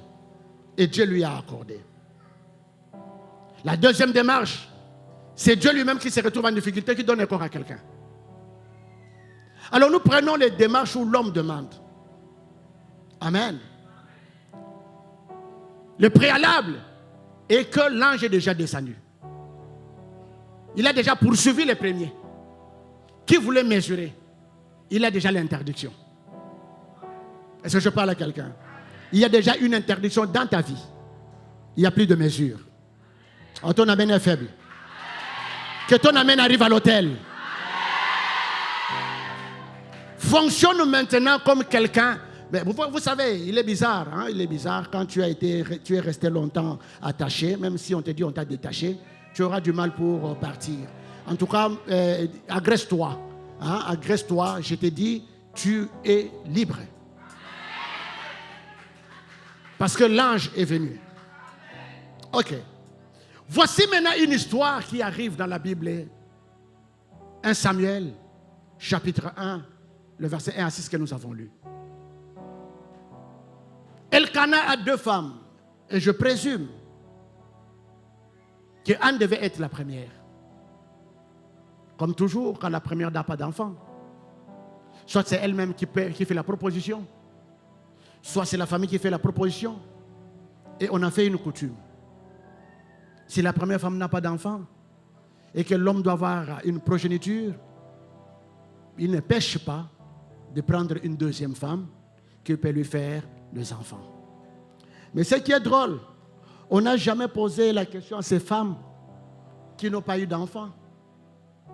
Et Dieu lui a accordé. La deuxième démarche, c'est Dieu lui-même qui se retrouve en difficulté, qui donne un corps à quelqu'un. Alors nous prenons les démarches où l'homme demande. Amen. Le préalable est que l'ange est déjà descendu. Il a déjà poursuivi les premiers. Qui voulait mesurer? Il a déjà l'interdiction. Est-ce que je parle à quelqu'un? Il y a déjà une interdiction dans ta vie. Il n'y a plus de mesure. Oh, ton amen est faible. Que ton amen arrive à l'autel. Fonctionne maintenant comme quelqu'un. Mais vous savez, il est bizarre. Hein? Il est bizarre quand tu es resté longtemps attaché. Même si on te dit on t'a détaché, tu auras du mal pour partir. En tout cas, agresse-toi. Hein? Agresse-toi. Je te dis, tu es libre. Parce que l'ange est venu. Ok. Voici maintenant une histoire qui arrive dans la Bible. 1 Samuel, chapitre 1, le verset 1 à 6 que nous avons lu. Elkana a 2 femmes. Et je présume que Anne devait être la première. Comme toujours, quand la première n'a pas d'enfant. Soit c'est elle-même qui fait la proposition. Soit c'est la famille qui fait la proposition. Et on a fait une coutume. Si la première femme n'a pas d'enfant et que l'homme doit avoir une progéniture, il ne pêche pas de prendre une deuxième femme qui peut lui faire les enfants. Mais ce qui est drôle, on n'a jamais posé la question à ces femmes qui n'ont pas eu d'enfants,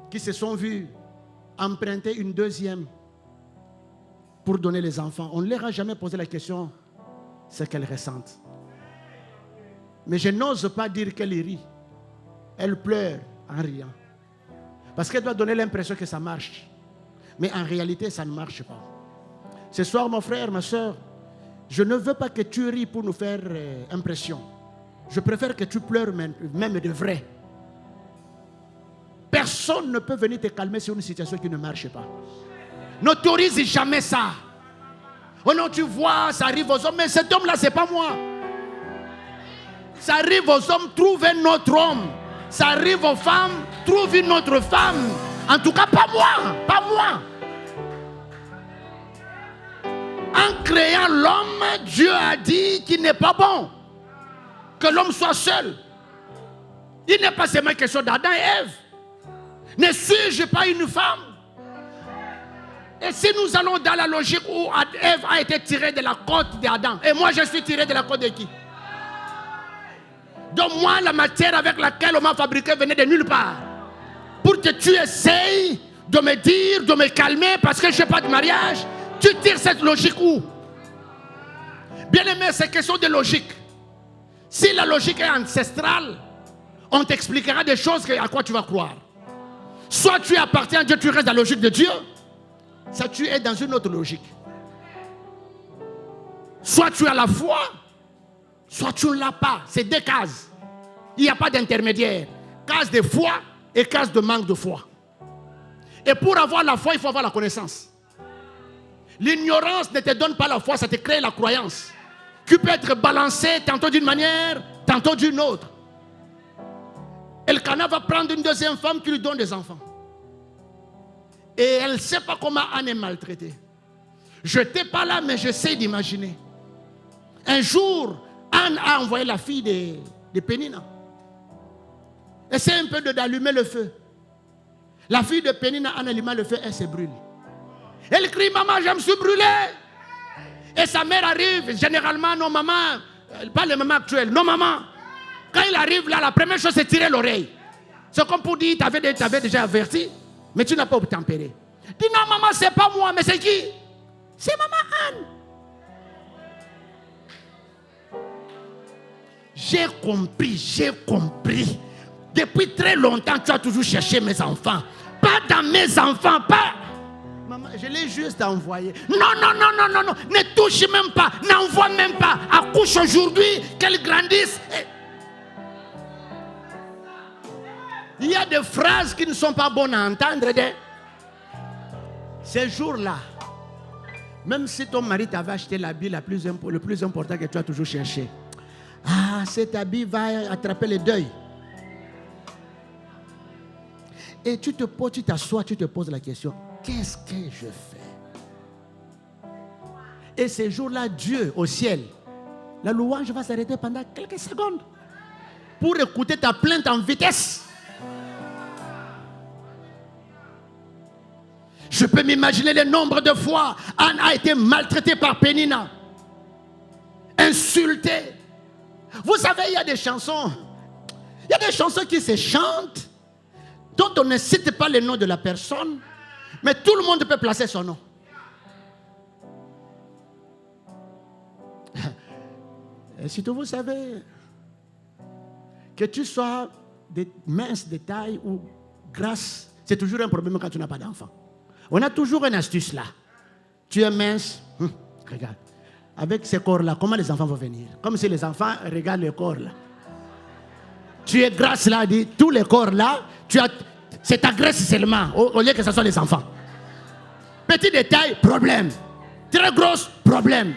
qui se sont vues emprunter une deuxième pour donner les enfants. On ne leur a jamais posé la question ce qu'elles ressentent. Mais je n'ose pas dire qu'elle rit. Elle pleure en riant. Parce qu'elle doit donner l'impression que ça marche. Mais en réalité, ça ne marche pas. Ce soir, mon frère, ma soeur, je ne veux pas que tu ris pour nous faire impression. Je préfère que tu pleures même de vrai. Personne ne peut venir te calmer sur une situation qui ne marche pas. N'autorise jamais ça. Oh non, tu vois, ça arrive aux hommes. Mais cet homme-là, ce n'est pas moi. Ça arrive aux hommes, trouve un autre homme. Ça arrive aux femmes, trouve une autre femme. En tout cas, pas moi. Pas moi. En créant l'homme, Dieu a dit qu'il n'est pas bon que l'homme soit seul. Il n'est pas seulement question d'Adam et Ève. Ne suis-je pas une femme? Et si nous allons dans la logique où Ève a été tirée de la côte d'Adam, et moi je suis tiré de la côte de qui? Donc moi, la matière avec laquelle on m'a fabriqué venait de nulle part. Pour que tu essayes de me dire, de me calmer parce que je n'ai pas de mariage, tu tires cette logique où? Bien aimé, c'est question de logique. Si la logique est ancestrale, on t'expliquera des choses à quoi tu vas croire. Soit tu appartiens à Dieu, tu restes dans la logique de Dieu, soit tu es dans une autre logique. Soit tu as la foi, soit tu ne l'as pas. C'est deux cases. Il n'y a pas d'intermédiaire. Case de foi et case de manque de foi. Et pour avoir la foi, il faut avoir la connaissance. L'ignorance ne te donne pas la foi, ça te crée la croyance. Tu peux être balancé tantôt d'une manière, tantôt d'une autre. Elkana va prendre une deuxième femme qui lui donne des enfants. Et elle ne sait pas comment Anne est maltraitée. Je n'étais pas là, mais je sais d'imaginer. Un jour, Anne a envoyé la fille de Pénina. Essaie un peu d'allumer le feu. La fille de Pénina, en allumant le feu, elle se brûle. Elle crie, maman, je me suis brûlée. Et sa mère arrive, généralement, non, maman, pas le maman actuel, non, maman. Quand il arrive là, la première chose, c'est tirer l'oreille. C'est comme pour dire, t'avais déjà averti, mais tu n'as pas obtempéré. Dis, non, maman, c'est pas moi, mais c'est qui? C'est maman Anne. J'ai compris. Depuis très longtemps, tu as toujours cherché mes enfants. Pas dans mes enfants, pas... Maman, je l'ai juste envoyé. Non, ne touche même pas, n'envoie même pas. Accouche aujourd'hui, qu'elle grandisse. Il y a des phrases qui ne sont pas bonnes à entendre. Ces jours-là, même si ton mari t'avait acheté l'habit le plus important que tu as toujours cherché. Ah, cet habit va attraper le deuil. Et tu t'assois, tu te poses la question, qu'est-ce que je fais? Et ces jours-là, Dieu au ciel, la louange va s'arrêter pendant quelques secondes pour écouter ta plainte en vitesse. Je peux m'imaginer le nombre de fois Anne a été maltraitée par Pénina, insultée. Vous savez, il y a des chansons qui se chantent, dont on ne cite pas le nom de la personne, mais tout le monde peut placer son nom. Et surtout, vous savez, que tu sois mince de taille ou grasse, c'est toujours un problème quand tu n'as pas d'enfant. On a toujours une astuce là. Tu es mince, regarde. Avec ces corps-là, comment les enfants vont venir? Comme si les enfants regardent le corps là. Tu es grasse là, dit, tous les corps là, c'est ta graisse seulement, au lieu que ce soit les enfants. Petit détail, problème. Très grosse, problème.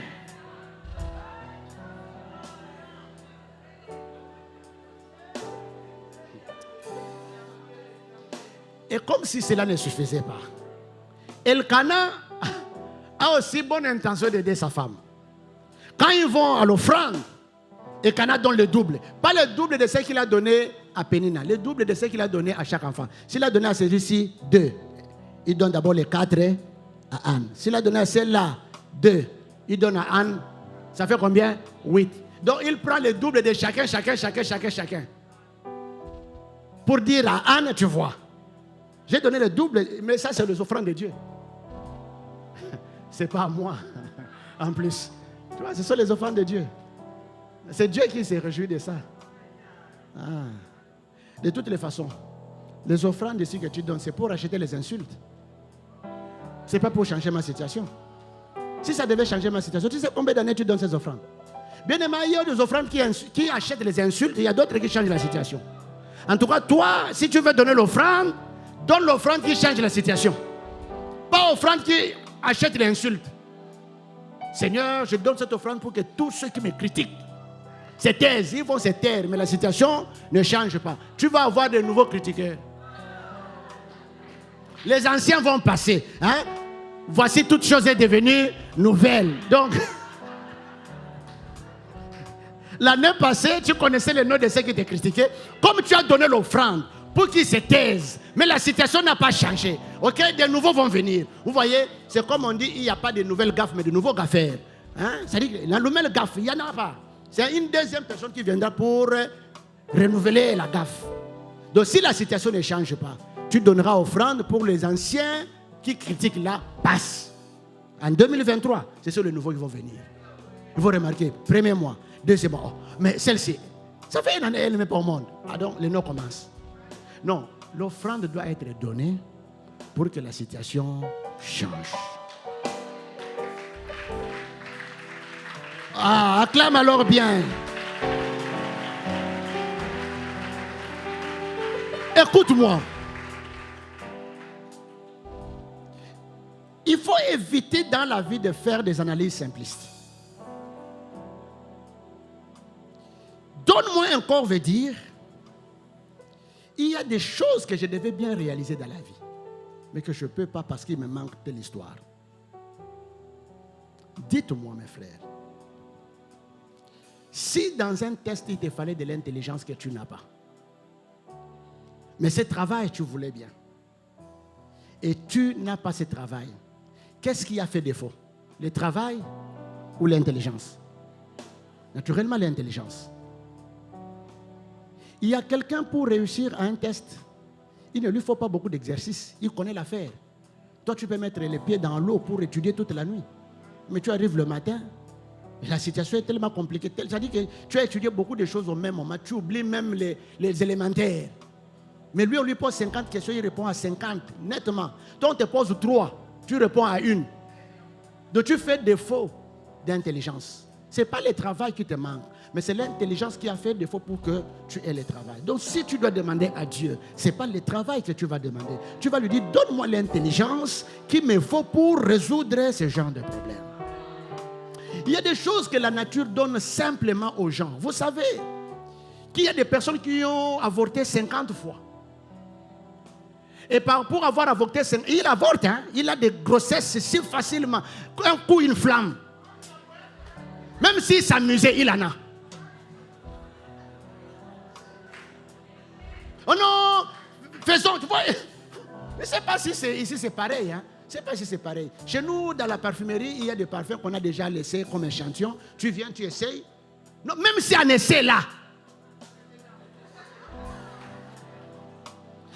Et comme si cela ne suffisait pas, Elkana a aussi bonne intention d'aider sa femme. Quand ils vont à l'offrande, Elkana donne le double. Pas le double de ce qu'il a donné à Pénina, le double de ce qu'il a donné à chaque enfant. S'il a donné à celui-ci 2, il donne d'abord les 4 à Anne. S'il a donné à celle-là 2, il donne à Anne, ça fait combien? 8. Donc il prend le double de chacun. Pour dire à Anne, tu vois, j'ai donné le double, mais ça c'est les offrandes de Dieu. c'est pas moi. En plus. Tu vois, ce sont les offrandes de Dieu. C'est Dieu qui s'est réjoui de ça. Ah. De toutes les façons, les offrandes ici que tu donnes, c'est pour acheter les insultes. Ce n'est pas pour changer ma situation. Si ça devait changer ma situation, tu sais combien d'années tu donnes ces offrandes? Bien aimé, il y a des offrandes qui achètent les insultes, il y a d'autres qui changent la situation. En tout cas, toi, si tu veux donner l'offrande, donne l'offrande qui change la situation. Pas l'offrande qui achète l'insulte. Seigneur, je donne cette offrande pour que tous ceux qui me critiquent se taisent. Ils vont se taire, mais la situation ne change pas. Tu vas avoir de nouveaux critiqueurs. Les anciens vont passer. Hein? Voici toute chose est devenue nouvelle. Donc, l'année passée, tu connaissais le nom de ceux qui te critiquaient. Comme tu as donné l'offrande pour qu'ils se taisent, mais la situation n'a pas changé. Ok, des nouveaux vont venir. Vous voyez, c'est comme on dit, il n'y a pas de nouvelles gaffes, mais de nouveaux gaffeurs. Hein? C'est-à-dire que la nouvelle gaffe, il n'y en a pas. C'est une deuxième personne qui viendra pour renouveler la gaffe. Donc si la situation ne change pas, tu donneras offrande pour les anciens qui critiquent là, passe. En 2023, c'est sur les nouveaux qui vont venir. Il faut remarquer, premier mois, deuxième mois, mais celle-ci, ça fait une année, elle ne met pas au monde. Ah donc, les noms commencent. Non, l'offrande doit être donnée pour que la situation change. Ah, acclame alors bien. Écoute-moi. Il faut éviter dans la vie de faire des analyses simplistes. Donne-moi un corps veut dire, il y a des choses que je devais bien réaliser dans la vie, mais que je ne peux pas parce qu'il me manque de l'histoire. Dites-moi, mes frères, si dans un test, il te fallait de l'intelligence que tu n'as pas, mais ce travail, tu voulais bien, et tu n'as pas ce travail, qu'est-ce qui a fait défaut? Le travail ou l'intelligence? Naturellement, l'intelligence. Il y a quelqu'un pour réussir à un test, il ne lui faut pas beaucoup d'exercice, il connaît l'affaire. Toi, tu peux mettre les pieds dans l'eau pour étudier toute la nuit, mais tu arrives le matin, et la situation est tellement compliquée, c'est-à-dire que tu as étudié beaucoup de choses au même moment, tu oublies même les élémentaires. Mais lui, on lui pose 50 questions, il répond à 50, nettement. Toi, on te pose 3, tu réponds à 1. Donc, tu fais défaut d'intelligence. Ce n'est pas le travail qui te manque, mais c'est l'intelligence qui a fait défaut pour que tu aies le travail. Donc, si tu dois demander à Dieu, ce n'est pas le travail que tu vas demander. Tu vas lui dire, donne-moi l'intelligence qu'il me faut pour résoudre ce genre de problème. Il y a des choses que la nature donne simplement aux gens. Vous savez qu'il y a des personnes qui ont avorté 50 fois. Et pour avoir avorté, il avorte, hein? Il a des grossesses si facilement. Un coup, une flamme. Même s'il s'amusait, il en a. Oh non, faisons, tu vois. Je ne sais pas si ici c'est pareil. Hein? Je ne sais pas si c'est pareil. Chez nous, dans la parfumerie, il y a des parfums qu'on a déjà laissés comme échantillon. Tu viens, tu essayes. Non, même si on essaie là.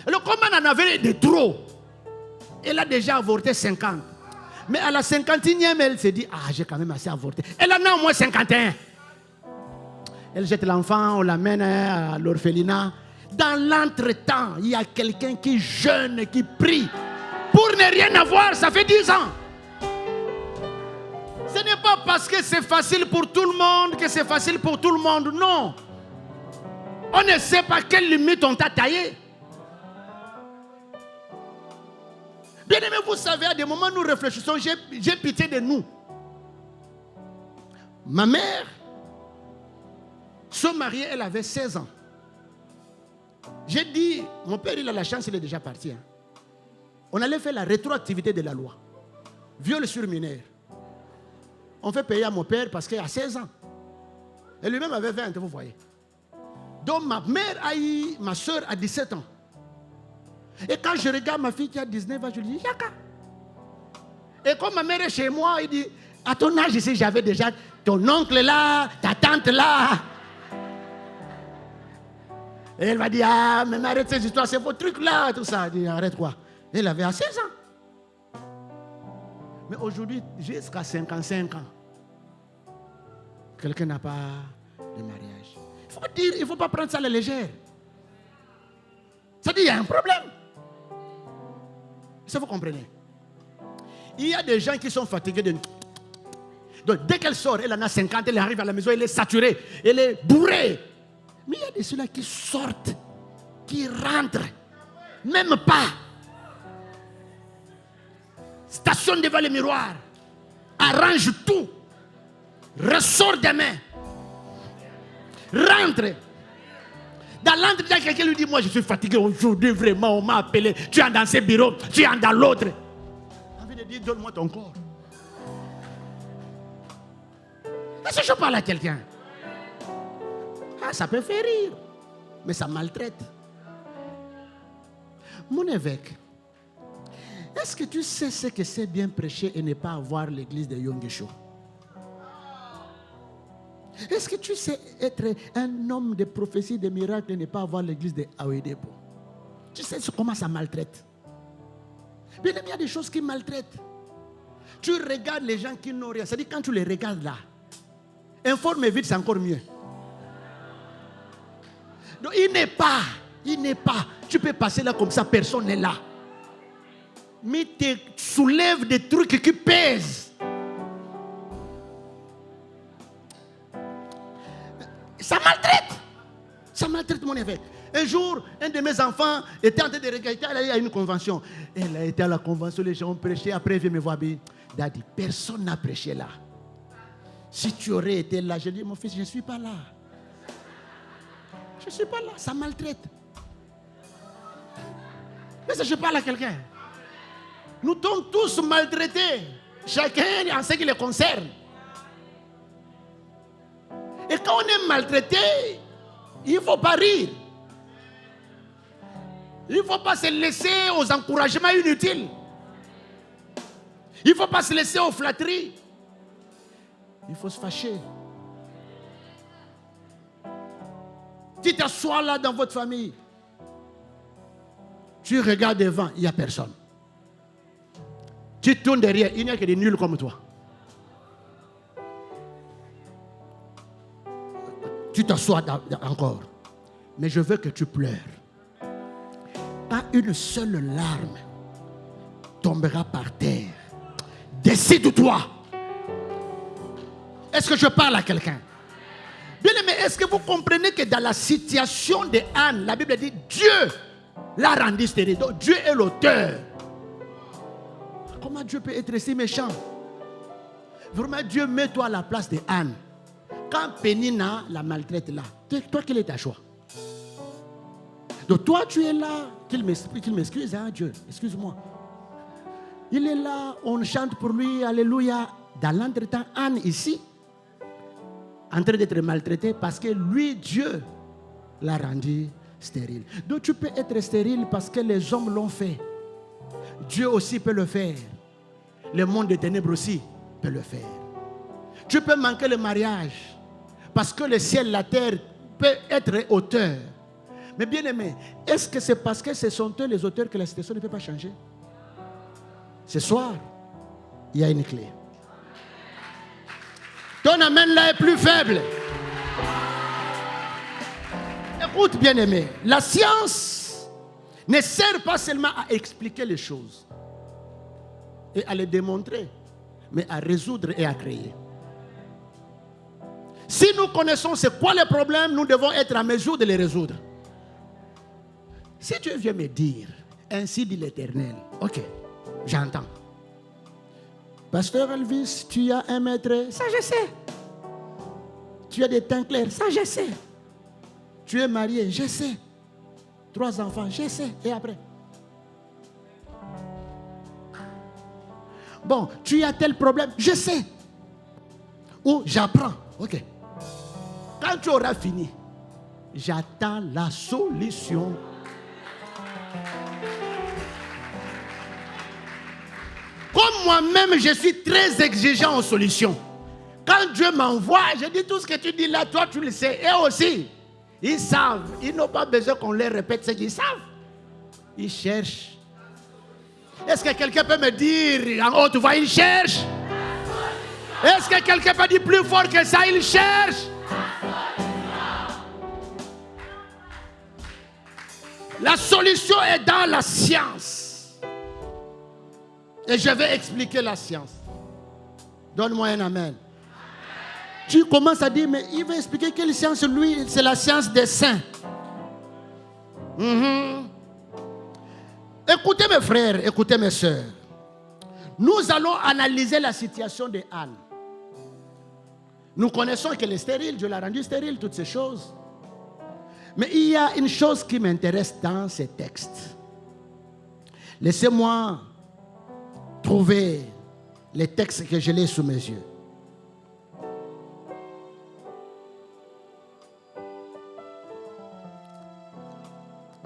Alors, comme on en avait de trop, elle a déjà avorté 50. Mais à la 51e, elle s'est dit, ah, j'ai quand même assez avorté. Elle en a au moins 51. Elle jette l'enfant, on l'amène à l'orphelinat. Dans l'entretemps, il y a quelqu'un qui jeûne, qui prie. Pour ne rien avoir, ça fait 10 ans. Ce n'est pas parce que c'est facile pour tout le monde que c'est facile pour tout le monde. Non. On ne sait pas quelle limite on t'a taillé. Bien aimé, vous savez, à des moments nous réfléchissons, j'ai pitié de nous. Ma mère, se mariée, elle avait 16 ans. J'ai dit, mon père, il a la chance, il est déjà parti. Hein. On allait faire la rétroactivité de la loi. Viol sur mineur. On fait payer à mon père parce qu'il a 16 ans. Et lui-même avait 20, vous voyez. Donc ma mère a eu, ma soeur a 17 ans. Et quand je regarde ma fille qui a 19 ans, je lui dis, Yaka. Et comme ma mère est chez moi, il dit, à ton âge ici, j'avais déjà ton oncle là, ta tante là. Et elle va dire, ah, mais arrête ces histoires, c'est vos trucs là, tout ça. Je dis, arrête quoi? Elle avait à 16 ans. Mais aujourd'hui, jusqu'à 55 ans, quelqu'un n'a pas de mariage. Il faut dire, il ne faut pas prendre ça à la légère. Ça dit, il y a un problème. Ça, vous comprenez? Il y a des gens qui sont fatigués de... Donc, dès qu'elle sort, elle en a 50, elle arrive à la maison, elle est saturée, elle est bourrée. Mais il y a de ceux-là qui sortent, qui rentrent, même pas. Stationne devant le miroir, arrange tout, ressort des mains, rentre. Dans l'entretien, quelqu'un lui dit, moi je suis fatigué aujourd'hui, vraiment, on m'a appelé, tu es dans ce bureau, tu es dans l'autre. Envie de dire, donne-moi ton corps. Est-ce que je parle à quelqu'un? Ah, ça peut faire rire, mais ça maltraite. Mon évêque, est-ce que tu sais ce que c'est bien prêcher et ne pas avoir l'église de Yongesho? Est-ce que tu sais être un homme de prophétie, de miracles et ne pas avoir l'église de Aouedebo? Tu sais comment ça maltraite? Bien, il y a des choses qui maltraitent. Tu regardes les gens qui n'ont rien. C'est-à-dire quand tu les regardes là, informe et vite, c'est encore mieux. Donc il n'est pas. Tu peux passer là comme ça, personne n'est là. Mais tu soulèves des trucs qui pèsent. Ça maltraite. Ça maltraite mon évêque. Un jour, un de mes enfants était en train de regarder, elle allait à une convention. Elle a été à la convention, les gens ont prêché. Après, elle vient me voir, Daddy, personne n'a prêché là. Si tu aurais été là, je dis, mon fils, je ne suis pas là. Je ne suis pas là, ça maltraite. Mais ça, je parle à quelqu'un. Nous sommes tous maltraités. Chacun en ce qui le concerne. Et quand on est maltraité, il ne faut pas rire. Il ne faut pas se laisser aux encouragements inutiles. Il ne faut pas se laisser aux flatteries. Il faut se fâcher. Tu t'assois là dans votre famille. Tu regardes devant, il n'y a personne. Tu tournes derrière, il n'y a que des nuls comme toi. Tu t'assois encore. Mais je veux que tu pleures. Pas une seule larme tombera par terre. Décide-toi. Est-ce que je parle à quelqu'un? Bien aimé, est-ce que vous comprenez que dans la situation de Anne, la Bible dit Dieu l'a rendu stérile. Donc Dieu est l'auteur. Comment Dieu peut être si méchant? Vraiment, Dieu, mets-toi à la place de Anne. Quand Pénina la maltraite là, toi, quel est ta choix? Donc toi, tu es là, qu'il m'excuse, hein, Dieu, excuse-moi. Il est là, on chante pour lui, alléluia. Dans l'entretemps, Anne ici, en train d'être maltraitée parce que lui, Dieu, l'a rendu stérile. Donc tu peux être stérile parce que les hommes l'ont fait. Dieu aussi peut le faire. Le monde des ténèbres aussi peut le faire. Tu peux manquer le mariage parce que le ciel, la terre peut être auteur. Mais bien aimé, est-ce que c'est parce que ce sont eux les auteurs que la situation ne peut pas changer? Ce soir, il y a une clé. Ton amen là est plus faible. Écoute bien aimé, la science ne sert pas seulement à expliquer les choses et à les démontrer, mais à résoudre et à créer. Si nous connaissons c'est quoi les problèmes, nous devons être à mesure de les résoudre. Si Dieu vient me dire, ainsi dit l'Éternel, ok, j'entends. Pasteur Elvis, tu as un maître, ça je sais. Tu as des teints clairs, ça je sais. Tu es marié, je sais. 3 enfants, je sais. Et après? Bon, tu as tel problème, je sais. Ou j'apprends, ok. Quand tu auras fini, j'attends la solution. Comme moi-même, je suis très exigeant en solution. Quand Dieu m'envoie, je dis tout ce que tu dis là, toi tu le sais. Et aussi, ils savent. Ils n'ont pas besoin qu'on leur répète ce qu'ils savent. Ils cherchent. Est-ce que quelqu'un peut me dire en haute voix, il cherche? Est-ce que quelqu'un peut dire plus fort que ça, il cherche? La solution est dans la science. Et je vais expliquer la science. Donne-moi un amen. Tu commences à dire, mais il va expliquer quelle science, lui, c'est la science des saints. Écoutez mes frères, écoutez mes sœurs. Nous allons analyser la situation de Anne. Nous connaissons qu'elle est stérile, Dieu l'a rendue stérile, toutes ces choses. Mais il y a une chose qui m'intéresse dans ces textes. Laissez-moi trouver les textes que je l'ai sous mes yeux.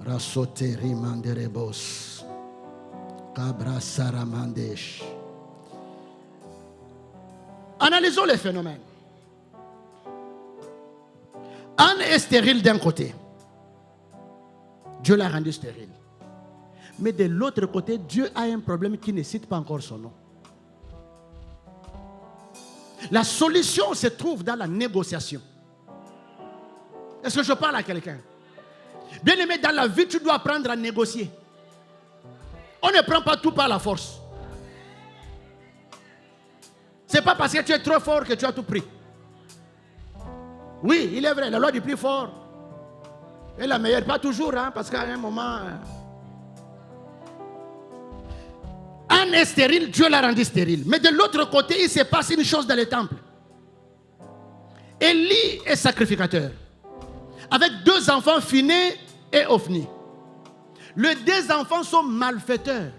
Rasoteri manderebos. Kabra saramandesh. Analysons les phénomènes. Anne est stérile d'un côté. Dieu l'a rendue stérile. Mais de l'autre côté, Dieu a un problème qui ne cite pas encore son nom. La solution se trouve dans la négociation. Est-ce que je parle à quelqu'un? Bien aimé, dans la vie, tu dois apprendre à négocier. On ne prend pas tout par la force. Ce n'est pas parce que tu es trop fort que tu as tout pris. Oui, il est vrai, la loi du plus fort est la meilleure. Pas toujours, hein, parce qu'à un moment... Anne est stérile, Dieu l'a rendue stérile. Mais de l'autre côté, il se passe une chose dans le temple. Élie est sacrificateur. Avec 2 enfants, Phiné et Ophni. Les 2 enfants sont malfaiteurs.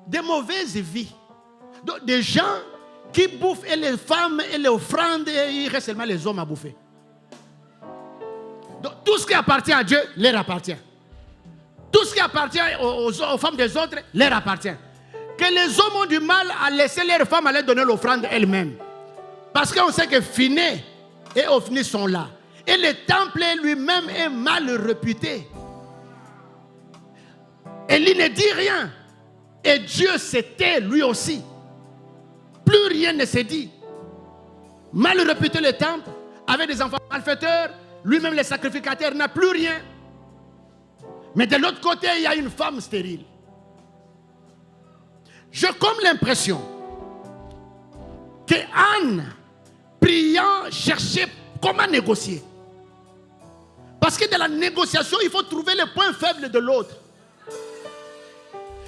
Des mauvaises vies. Donc, des gens qui bouffent et les femmes et les offrandes, et il reste seulement les hommes à bouffer. Donc, tout ce qui appartient à Dieu leur appartient. Tout ce qui appartient aux femmes des autres leur appartient. Que les hommes ont du mal à laisser leurs femmes aller donner l'offrande elles-mêmes. Parce qu'on sait que Phiné et Ophni sont là. Et le temple lui-même est mal réputé. Élie ne dit rien. Et Dieu s'était lui aussi. Plus rien ne s'est dit. Mal réputé le temple, avec des enfants malfaiteurs, lui-même le sacrificateur n'a plus rien. Mais de l'autre côté, il y a une femme stérile. J'ai comme l'impression que Anne, priant, cherchait comment négocier. Parce que dans la négociation, il faut trouver les points faibles de l'autre.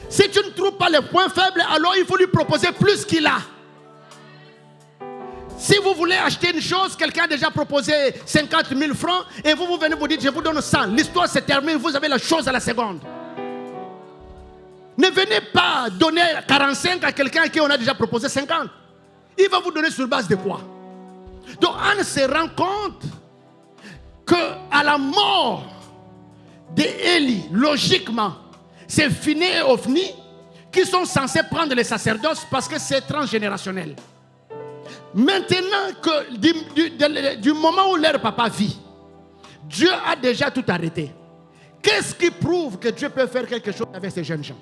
Si tu ne trouves pas les points faibles, alors il faut lui proposer plus qu'il a. Si vous voulez acheter une chose, quelqu'un a déjà proposé 50 000 francs et vous venez vous dire, je vous donne 100. L'histoire se termine, vous avez la chose à la seconde. Ne venez pas donner 45 à quelqu'un à qui on a déjà proposé 50. Il va vous donner sur base de quoi? Donc Anne se rend compte qu'à la mort d'Élie, logiquement, c'est Phiné et Ophni qui sont censés prendre les sacerdoces parce que c'est transgénérationnel. Maintenant que du moment où leur papa vit, Dieu a déjà tout arrêté. Qu'est-ce qui prouve que Dieu peut faire quelque chose avec ces jeunes gens?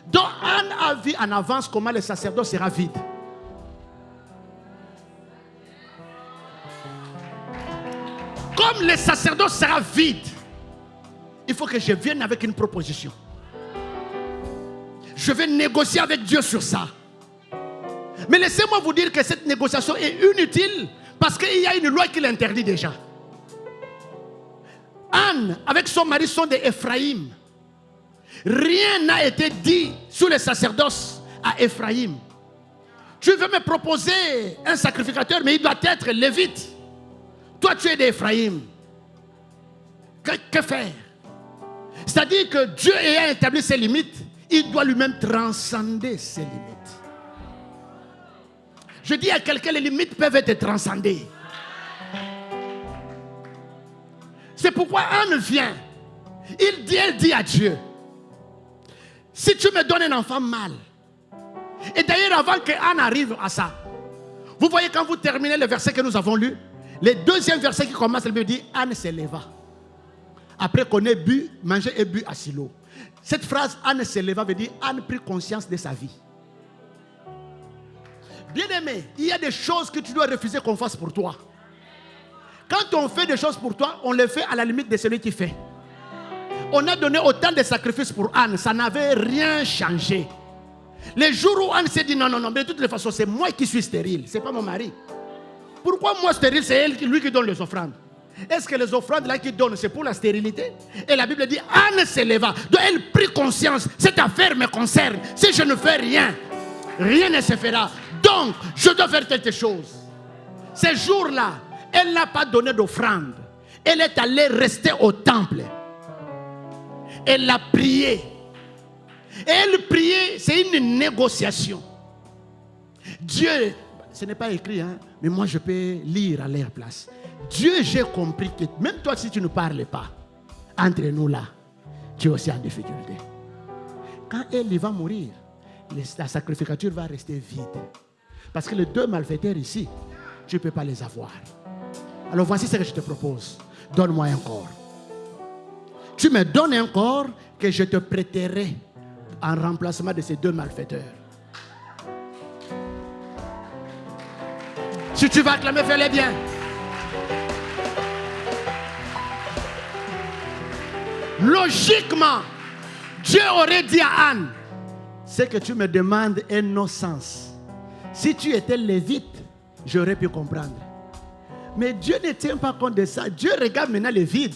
Donc Anne a vu en avance comment le sacerdoce sera vide. Comme le sacerdoce sera vide, il faut que je vienne avec une proposition. Je vais négocier avec Dieu sur ça. Mais laissez-moi vous dire que cette négociation est inutile parce qu'il y a une loi qui l'interdit déjà. Anne, avec son mari, sont des Ephraïm. Rien n'a été dit sur le sacerdoce à Ephraïm. Tu veux me proposer un sacrificateur, mais il doit être lévite. Toi, tu es d'Ephraïm. Que faire? C'est-à-dire que Dieu ayant établi ses limites, il doit lui-même transcender ses limites. Je dis à quelqu'un, les limites peuvent être transcendées. C'est pourquoi Anne vient. Elle dit à Dieu, si tu me donnes un enfant mâle. Et d'ailleurs, avant que Anne arrive à ça, vous voyez quand vous terminez le verset que nous avons lu, le deuxième verset qui commence, elle me dit, Anne s'éleva. Après qu'on ait bu, mangé et bu à Silo. Cette phrase, Anne se leva, veut dire Anne prit conscience de sa vie. Bien-aimé, il y a des choses que tu dois refuser qu'on fasse pour toi. Quand on fait des choses pour toi, on les fait à la limite de celui qui fait. On a donné autant de sacrifices pour Anne, ça n'avait rien changé. Les jours où Anne s'est dit non, mais de toute façon, c'est moi qui suis stérile, ce n'est pas mon mari. Pourquoi moi stérile, c'est lui qui donne les offrandes? Est-ce que les offrandes là qu'il donne, c'est pour la stérilité? Et la Bible dit, Anne se leva. Donc elle prit conscience, cette affaire me concerne. Si je ne fais rien, rien ne se fera. Donc, je dois faire quelque chose. Ces jours-là, elle n'a pas donné d'offrande. Elle est allée rester au temple. Elle a prié. Et elle priait, c'est une négociation. Dieu, ce n'est pas écrit, hein, mais moi je peux lire à leur place. Dieu, j'ai compris que même toi, si tu ne parles pas, entre nous là, tu es aussi en difficulté. Quand elle va mourir, la sacrificature va rester vide. Parce que les deux malfaiteurs ici, tu ne peux pas les avoir. Alors voici ce que je te propose. Donne-moi un corps. Tu me donnes un corps que je te prêterai en remplacement de ces deux malfaiteurs. Si tu vas acclamer, fais-le bien. Logiquement, Dieu aurait dit à Anne, ce que tu me demandes est non-sens. Si tu étais lévite, j'aurais pu comprendre. Mais Dieu ne tient pas compte de ça. Dieu regarde maintenant les vides.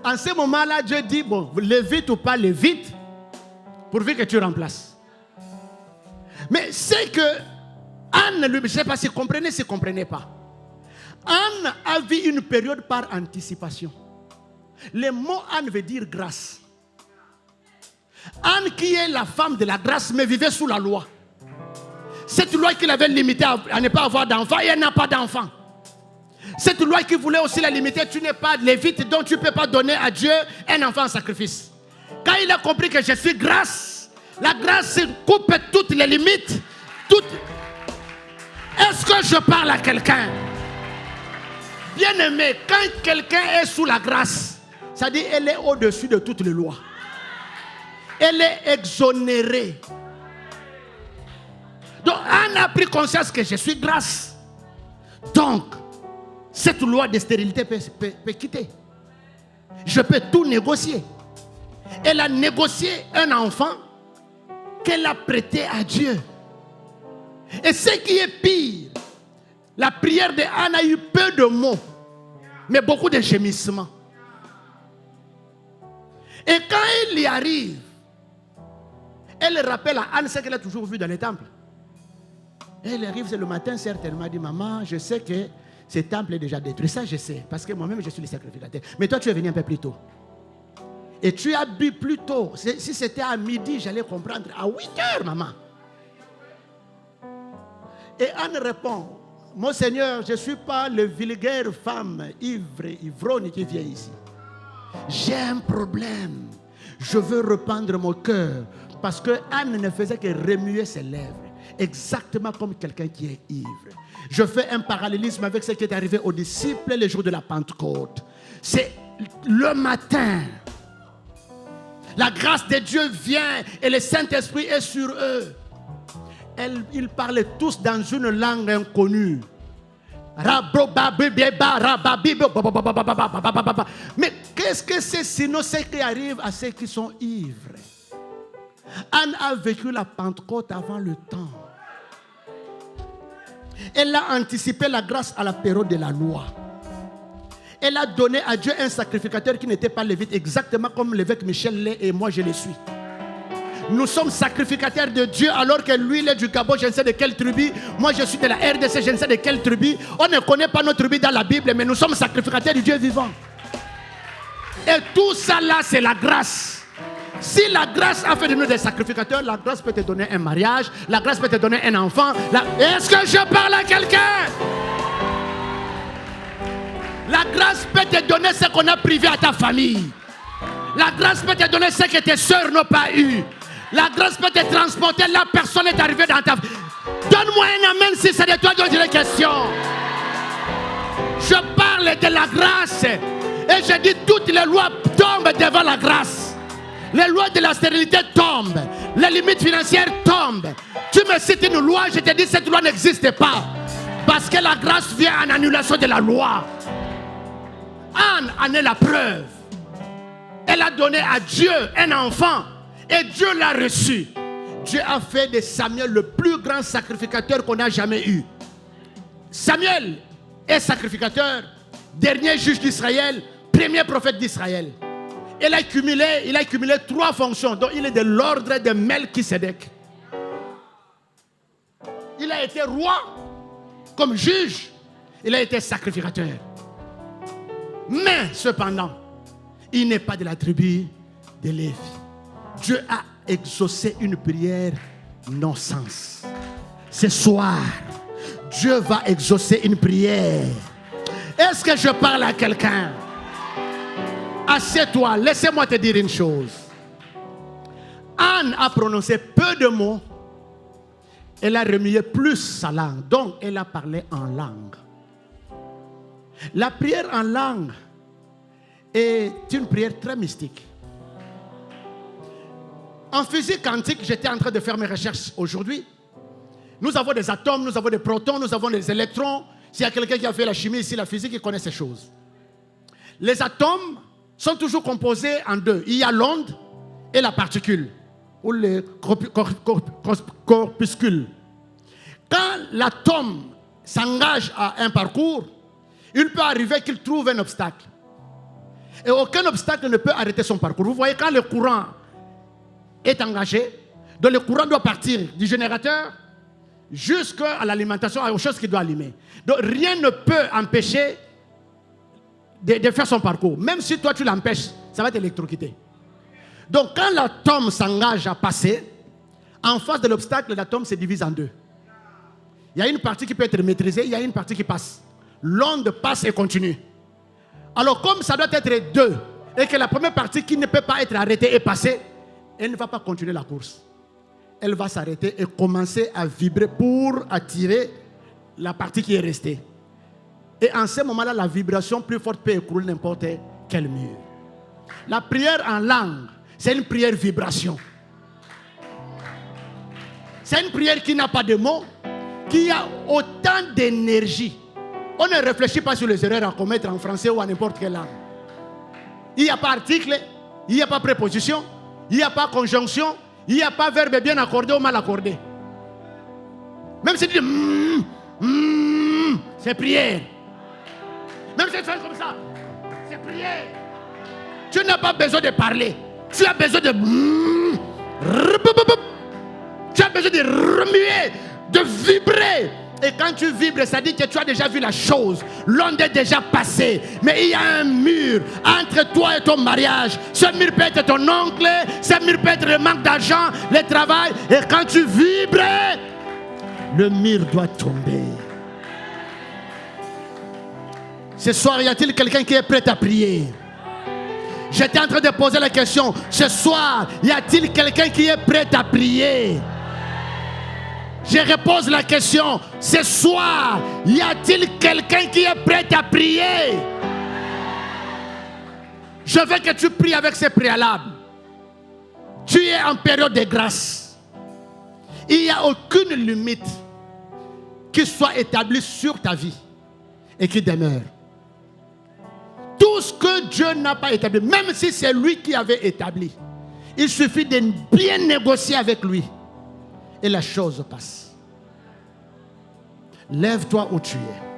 En ce moment-là, Dieu dit, bon, lévite ou pas lévite, pourvu que tu remplaces. Mais c'est que Anne, je ne sais pas si comprenait, si ne comprenait pas. Anne a vu une période par anticipation. Le mot Anne veut dire grâce. Anne, qui est la femme de la grâce, mais vivait sous la loi. Cette loi qui l'avait limitée à ne pas avoir d'enfant, et elle n'a pas d'enfant. Cette loi qui voulait aussi la limiter, tu n'es pas lévite, donc tu ne peux pas donner à Dieu un enfant en sacrifice. Quand il a compris que je suis grâce, la grâce coupe toutes les limites. Est-ce que je parle à quelqu'un? Bien-aimé, quand quelqu'un est sous la grâce, ça dit qu'elle est au-dessus de toutes les lois. Elle est exonérée. Donc Anne a pris conscience que je suis grâce. Donc, cette loi de stérilité peut quitter. Je peux tout négocier. Elle a négocié un enfant qu'elle a prêté à Dieu. Et ce qui est pire, la prière de Anne a eu peu de mots, mais beaucoup de gémissements. Et quand elle y arrive, elle rappelle à Anne ce qu'elle a toujours vu dans les temples. Elle arrive, c'est le matin, certainement, elle dit, maman, je sais que ce temple est déjà détruit. Ça, je sais, parce que moi-même, je suis le sacrificateur. Mais toi, tu es venu un peu plus tôt. Et tu as bu plus tôt. Si c'était à midi, j'allais comprendre. À 8 heures, maman. Et Anne répond, mon Seigneur, je ne suis pas le vulgaire femme ivrogne qui vient ici. J'ai un problème. Je veux rependre mon cœur. Parce que Anne ne faisait que remuer ses lèvres. Exactement comme quelqu'un qui est ivre. Je fais un parallélisme avec ce qui est arrivé aux disciples le jour de la Pentecôte. C'est le matin. La grâce de Dieu vient et le Saint-Esprit est sur eux. Ils parlaient tous dans une langue inconnue. Mais qu'est-ce que c'est sinon ce qui arrive à ceux qui sont ivres? Anne a vécu la Pentecôte avant le temps. Elle a anticipé la grâce à la période de la loi. Elle a donné à Dieu un sacrificateur qui n'était pas lévite, exactement comme l'évêque Michel l'est et moi je le suis. Nous sommes sacrificateurs de Dieu alors que lui il est du Gabon, je ne sais de quelle tribu. Moi je suis de la RDC, je ne sais de quelle tribu. On ne connaît pas notre tribu dans la Bible, mais nous sommes sacrificateurs du Dieu vivant. Et tout ça là c'est la grâce. Si la grâce a fait de nous des sacrificateurs, la grâce peut te donner un mariage, la grâce peut te donner un enfant. Est-ce que je parle à quelqu'un? La grâce peut te donner ce qu'on a privé à ta famille. La grâce peut te donner ce que tes soeurs n'ont pas eu. La grâce peut te transporter, la personne est arrivée dans ta vie. Donne-moi un amen si c'est de toi dont j'ai des questions. Je parle de la grâce. Et je dis toutes les lois tombent devant la grâce. Les lois de la stérilité tombent. Les limites financières tombent. Tu me cites une loi, je te dis cette loi n'existe pas. Parce que la grâce vient en annulation de la loi. Anne en est la preuve. Elle a donné à Dieu un enfant. Et Dieu l'a reçu. Dieu a fait de Samuel le plus grand sacrificateur qu'on a jamais eu. Samuel est sacrificateur, dernier juge d'Israël, premier prophète d'Israël. Il a cumulé 3 fonctions. Donc il est de l'ordre de Melchisédek. Il a été roi comme juge. Il a été sacrificateur. Mais cependant, il n'est pas de la tribu de Lévi. Dieu a exaucé une prière non-sens. Ce soir, Dieu va exaucer une prière. Est-ce que je parle à quelqu'un? Assieds-toi, laissez-moi te dire une chose. Anne a prononcé peu de mots. Elle a remué plus sa langue. Donc, elle a parlé en langue. La prière en langue est une prière très mystique. En physique quantique, j'étais en train de faire mes recherches aujourd'hui. Nous avons des atomes, nous avons des protons, nous avons des électrons. S'il y a quelqu'un qui a fait la chimie ici, la physique, il connaît ces choses. Les atomes sont toujours composés en 2. Il y a l'onde et la particule, ou le corpuscule. Quand l'atome s'engage à un parcours, il peut arriver qu'il trouve un obstacle. Et aucun obstacle ne peut arrêter son parcours. Vous voyez, quand le courant est engagé, donc le courant doit partir du générateur jusqu'à l'alimentation, aux choses qu'il doit allumer. Donc rien ne peut empêcher de faire son parcours. Même si toi tu l'empêches, ça va t'électrocuter. Donc quand l'atome s'engage à passer, en face de l'obstacle, l'atome se divise en 2. Il y a une partie qui peut être maîtrisée, il y a une partie qui passe. L'onde passe et continue. Alors comme ça doit être 2, et que la première partie qui ne peut pas être arrêtée est passée, elle ne va pas continuer la course. Elle va s'arrêter et commencer à vibrer pour attirer la partie qui est restée. Et en ce moment-là, la vibration plus forte peut écrouler n'importe quel mur. La prière en langue, c'est une prière vibration. C'est une prière qui n'a pas de mots, qui a autant d'énergie. On ne réfléchit pas sur les erreurs à commettre en français ou en n'importe quelle langue. Il n'y a pas article, il n'y a pas préposition, il n'y a pas conjonction, il n'y a pas verbe bien accordé ou mal accordé. Même si tu dis c'est prière. Même si tu fais comme ça, c'est prière. Tu n'as pas besoin de parler. Tu as besoin de tu as besoin de remuer, de vibrer. Et quand tu vibres, ça dit que tu as déjà vu la chose. L'onde est déjà passée. Mais il y a un mur entre toi et ton mariage. Ce mur peut être ton oncle. Ce mur peut être le manque d'argent, le travail. Et quand tu vibres, le mur doit tomber. Ce soir, y a-t-il quelqu'un qui est prêt à prier? J'étais en train de poser la question. Ce soir, y a-t-il quelqu'un qui est prêt à prier? Je repose la question. Ce soir, y a-t-il quelqu'un qui est prêt à prier? Je veux que tu pries avec ces préalables. Tu es en période de grâce. Il n'y a aucune limite qui soit établie sur ta vie et qui demeure. Tout ce que Dieu n'a pas établi, même si c'est lui qui avait établi, il suffit de bien négocier avec lui. Et la chose passe. Lève-toi où tu es.